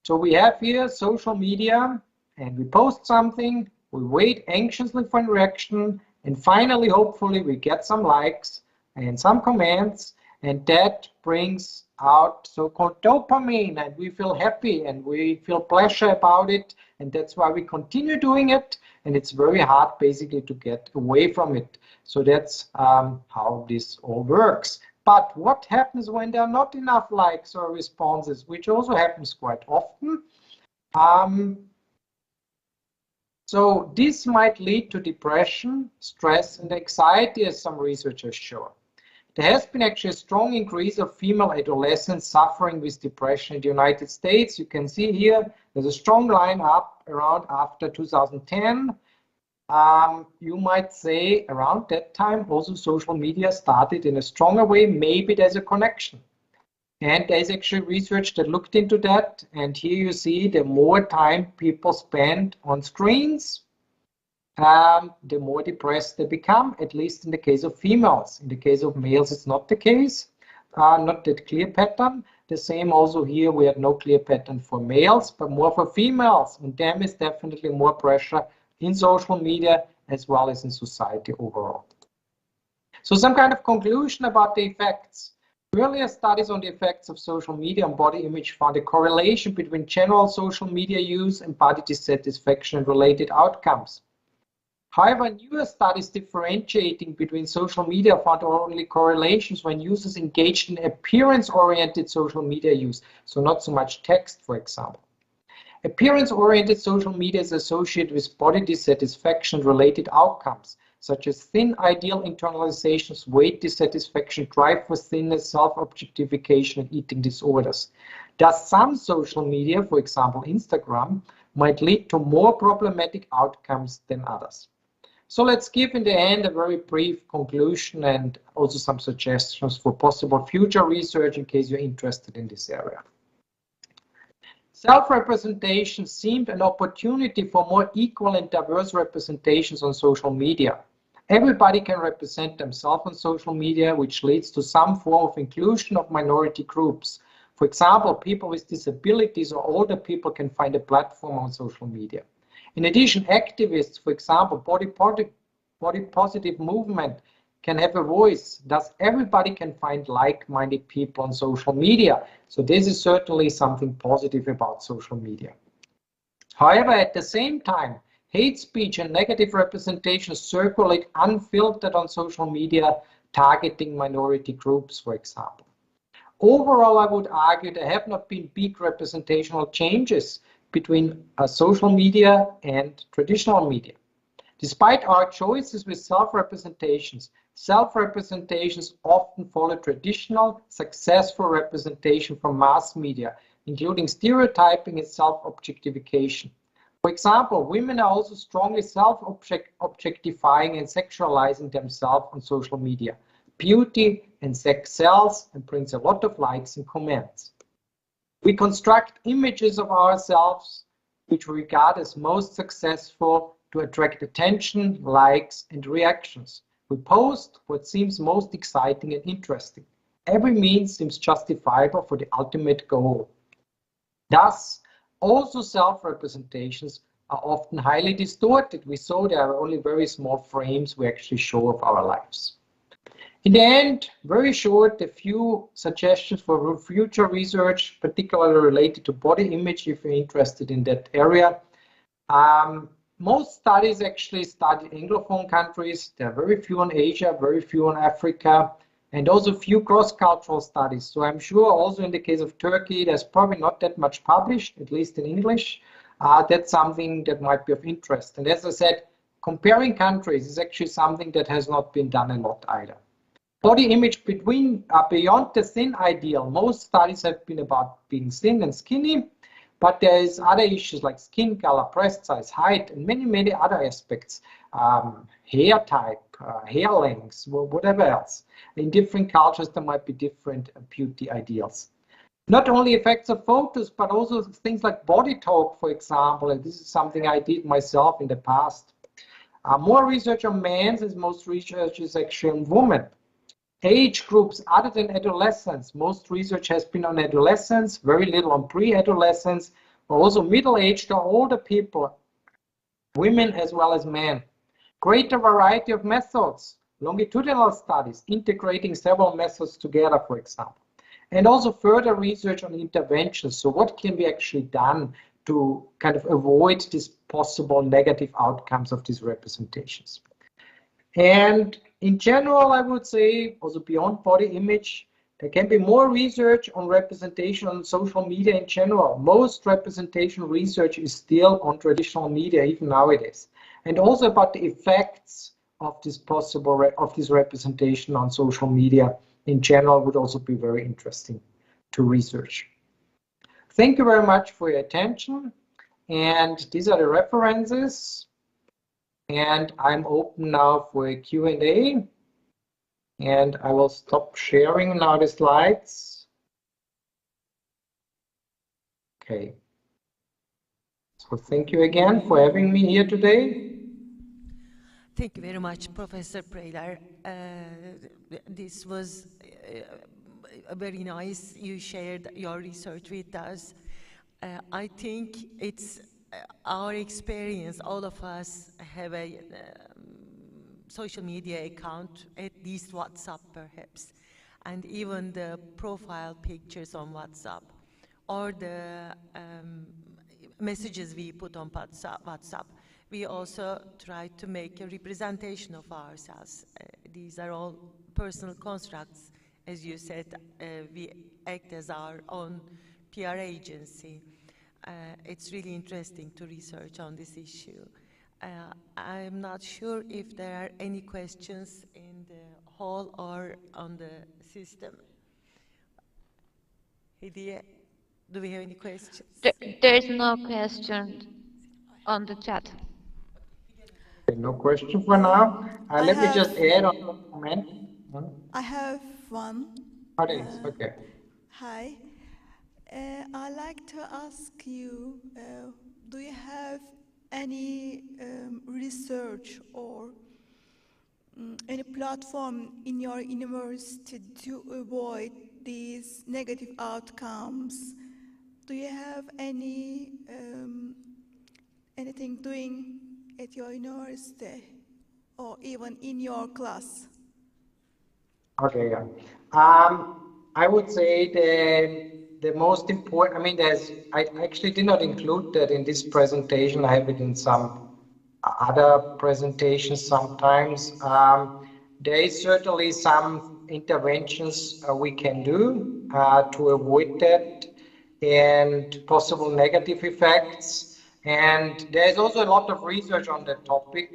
So we have here social media, and we post something, we wait anxiously for a reaction, and finally, hopefully, we get some likes and some comments, and that brings out so-called dopamine, and we feel happy and we feel pleasure about it, and that's why we continue doing it, and it's very hard basically to get away from it. So that's how this all works. But what happens when there are not enough likes or responses, which also happens quite often? So this might lead to depression, stress, and anxiety, as some research has shown. There has been actually a strong increase of female adolescents suffering with depression in the United States. You can see here, there's a strong line up around after 2010. You might say around that time also social media started in a stronger way. Maybe there's a connection. And there's actually research that looked into that. And here you see the more time people spend on screens, the more depressed they become, at least in the case of females. In the case of males, it's not the case, not that clear pattern. The same also here, we have no clear pattern for males, but more for females. And there is definitely more pressure in social media as well as in society overall. So some kind of conclusion about the effects. Earlier studies on the effects of social media on body image found a correlation between general social media use and body dissatisfaction and related outcomes. However, newer studies differentiating between social media found only correlations when users engaged in appearance-oriented social media use, so not so much text, for example. Appearance-oriented social media is associated with body dissatisfaction-related outcomes, such as thin ideal internalizations, weight dissatisfaction, drive for thinness, self-objectification, and eating disorders. Thus, some social media, for example Instagram, might lead to more problematic outcomes than others. So let's give in the end a very brief conclusion and also some suggestions for possible future research in case you're interested in this area. Self-representation seemed an opportunity for more equal and diverse representations on social media. Everybody can represent themselves on social media, which leads to some form of inclusion of minority groups. For example, people with disabilities or older people can find a platform on social media. In addition, activists, for example, body positive movement, can have a voice. Thus, everybody can find like-minded people on social media. So this is certainly something positive about social media. However, at the same time, hate speech and negative representations circulate unfiltered on social media, targeting minority groups, for example. Overall, I would argue there have not been big representational changes between social media and traditional media. Despite our choices with self-representations often follow traditional, successful representation from mass media, including stereotyping and self-objectification. For example, women are also strongly self-objectifying and sexualizing themselves on social media. Beauty and sex sells and brings a lot of likes and comments. We construct images of ourselves which we regard as most successful to attract attention, likes, and reactions. We post what seems most exciting and interesting. Every means seems justifiable for the ultimate goal. Thus, also self-representations are often highly distorted. We saw there are only very small frames we actually show of our lives. In the end, very short, a few suggestions for future research, particularly related to body image, if you're interested in that area. Most studies actually study Anglophone countries. There are very few in Asia, very few in Africa, and also few cross-cultural studies. So I'm sure also in the case of Turkey, there's probably not that much published, at least in English. That's something that might be of interest. And as I said, comparing countries is actually something that has not been done a lot either. Body image beyond the thin ideal. Most studies have been about being thin and skinny, but there is other issues like skin color, breast size, height, and many other aspects. Hair type, hair length, whatever else. In different cultures, there might be different beauty ideals. Not only effects of photos, but also things like body talk, for example. And this is something I did myself in the past. More research on men, as most research is actually on women. Age groups other than adolescents. Most research has been on adolescents, very little on pre-adolescents, but also middle-aged or older people, women as well as men. Greater variety of methods, longitudinal studies, integrating several methods together, for example. And also further research on interventions. So what can be actually done to kind of avoid these possible negative outcomes of these representations? And in general, I would say, also beyond body image, there can be more research on representation on social media in general. Most representation research is still on traditional media, even nowadays. And also about the effects of this this representation on social media in general would also be very interesting to research. Thank you very much for your attention. And these are the references. And I'm open now for a Q&A. And I will stop sharing now the slides. Okay. So thank you again for having me here today. Thank you very much, Professor Preyler. This was very nice. You shared your research with us. I think it's our experience. All of us have a social media account, at least WhatsApp perhaps, and even the profile pictures on WhatsApp or the messages we put on WhatsApp. we also try to make a representation of ourselves. These are all personal constructs. As you said, we act as our own PR agency. It's really interesting to research on this issue. I'm not sure if there are any questions in the hall or on the system. Hediye, do we have any questions? There is no question on the chat. Okay, no question for now. Let me just add on one comment. I have one. Okay. Hi. I'd like to ask you, do you have any research or any platform in your university to avoid these negative outcomes? Do you have any anything doing at your university or even in your class? Okay, yeah. I would say the most important, I mean, I actually did not include that in this presentation. I have it in some other presentations sometimes. There is certainly some interventions we can do to avoid that and possible negative effects. And there's also a lot of research on that topic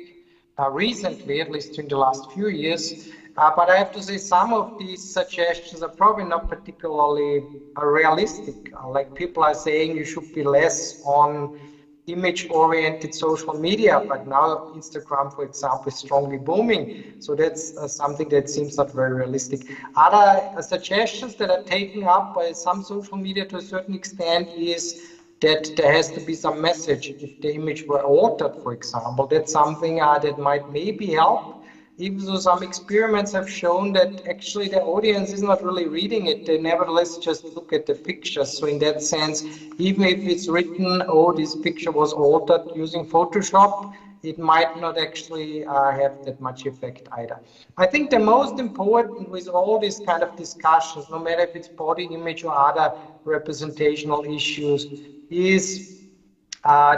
recently, at least in the last few years. But I have to say some of these suggestions are probably not particularly realistic. Like people are saying you should be less on image-oriented social media, but now Instagram, for example, is strongly booming. So that's something that seems not very realistic. Other suggestions that are taken up by some social media to a certain extent is that there has to be some message if the image were altered, for example. That's something that might maybe help. Even though some experiments have shown that actually the audience is not really reading it, they nevertheless just look at the pictures. So in that sense, even if it's written, oh, this picture was altered using Photoshop, it might not actually have that much effect either. I think the most important with all these kind of discussions, no matter if it's body image or other representational issues, is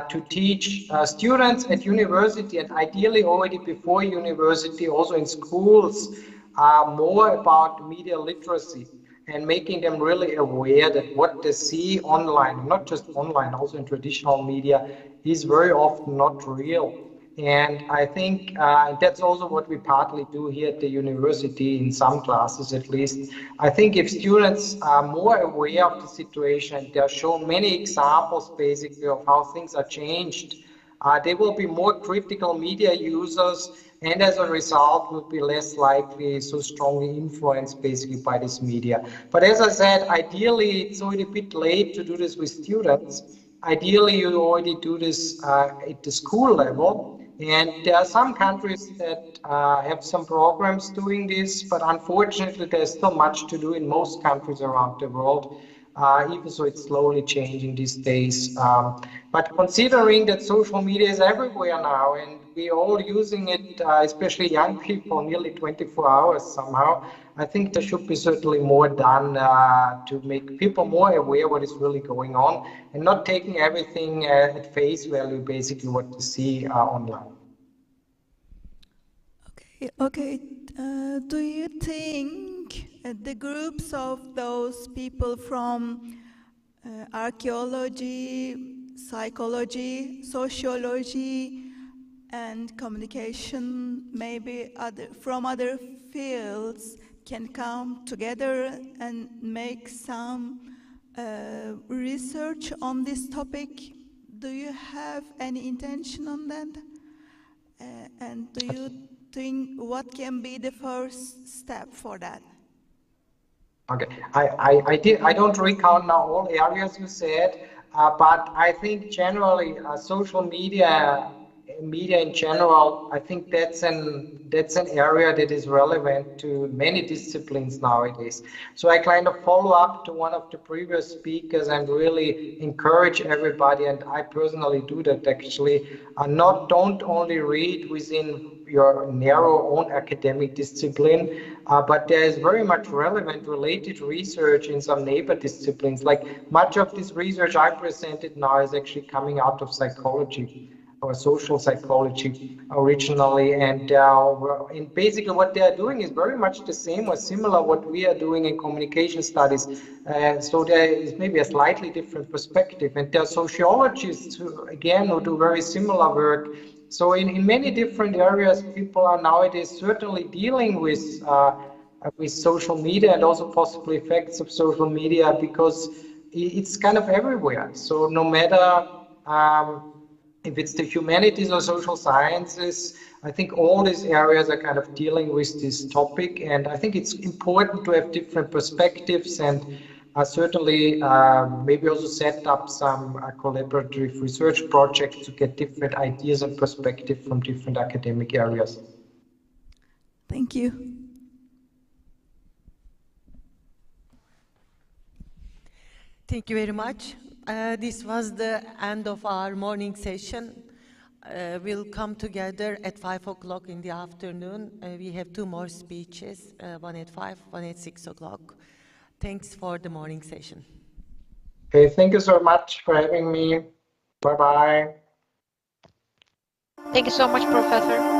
to teach students at university and ideally already before university, also in schools, more about media literacy and making them really aware that what they see online, not just online, also in traditional media, is very often not real. And I think that's also what we partly do here at the university, in some classes at least. I think if students are more aware of the situation, they are shown many examples basically of how things are changed, they will be more critical media users, and as a result will be less likely so strongly influenced basically by this media. But as I said, ideally it's already a bit late to do this with students. Ideally you already do this at the school level. And there are some countries that have some programs doing this, but unfortunately there's still much to do in most countries around the world, even though it's slowly changing these days. But considering that social media is everywhere now and we're all using it, especially young people, nearly 24 hours somehow, I think there should be certainly more done to make people more aware what is really going on and not taking everything at face value, basically what you see online. Okay. Do you think the groups of those people from archaeology, psychology, sociology, and communication, maybe from other fields, can come together and make some research on this topic? Do you have any intention on that? And do you think what can be the first step for that? Okay, I don't recount now all areas you said, but I think generally social media in general, I think that's an area that is relevant to many disciplines nowadays. So I kind of follow up to one of the previous speakers and really encourage everybody, and I personally do that actually, don't only read within your narrow own academic discipline, but there is very much relevant related research in some neighbor disciplines. Like much of this research I presented now is actually coming out of psychology. or social psychology originally, and basically what they are doing is very much the same or similar what we are doing in communication studies. So there is maybe a slightly different perspective, and there are sociologists who do very similar work. So in many different areas, people are nowadays certainly dealing with social media and also possible effects of social media, because it's kind of everywhere. So no matter if it's the humanities or social sciences, I think all these areas are kind of dealing with this topic, and I think it's important to have different perspectives, and certainly maybe also set up some collaborative research projects to get different ideas and perspectives from different academic areas. Thank you. Thank you very much. This was the end of our morning session. We'll come together at 5 o'clock in the afternoon. We have 2 more speeches, one at 5, one at 6 o'clock. Thanks for the morning session. Okay, thank you so much for having me. Bye-bye. Thank you so much, Professor.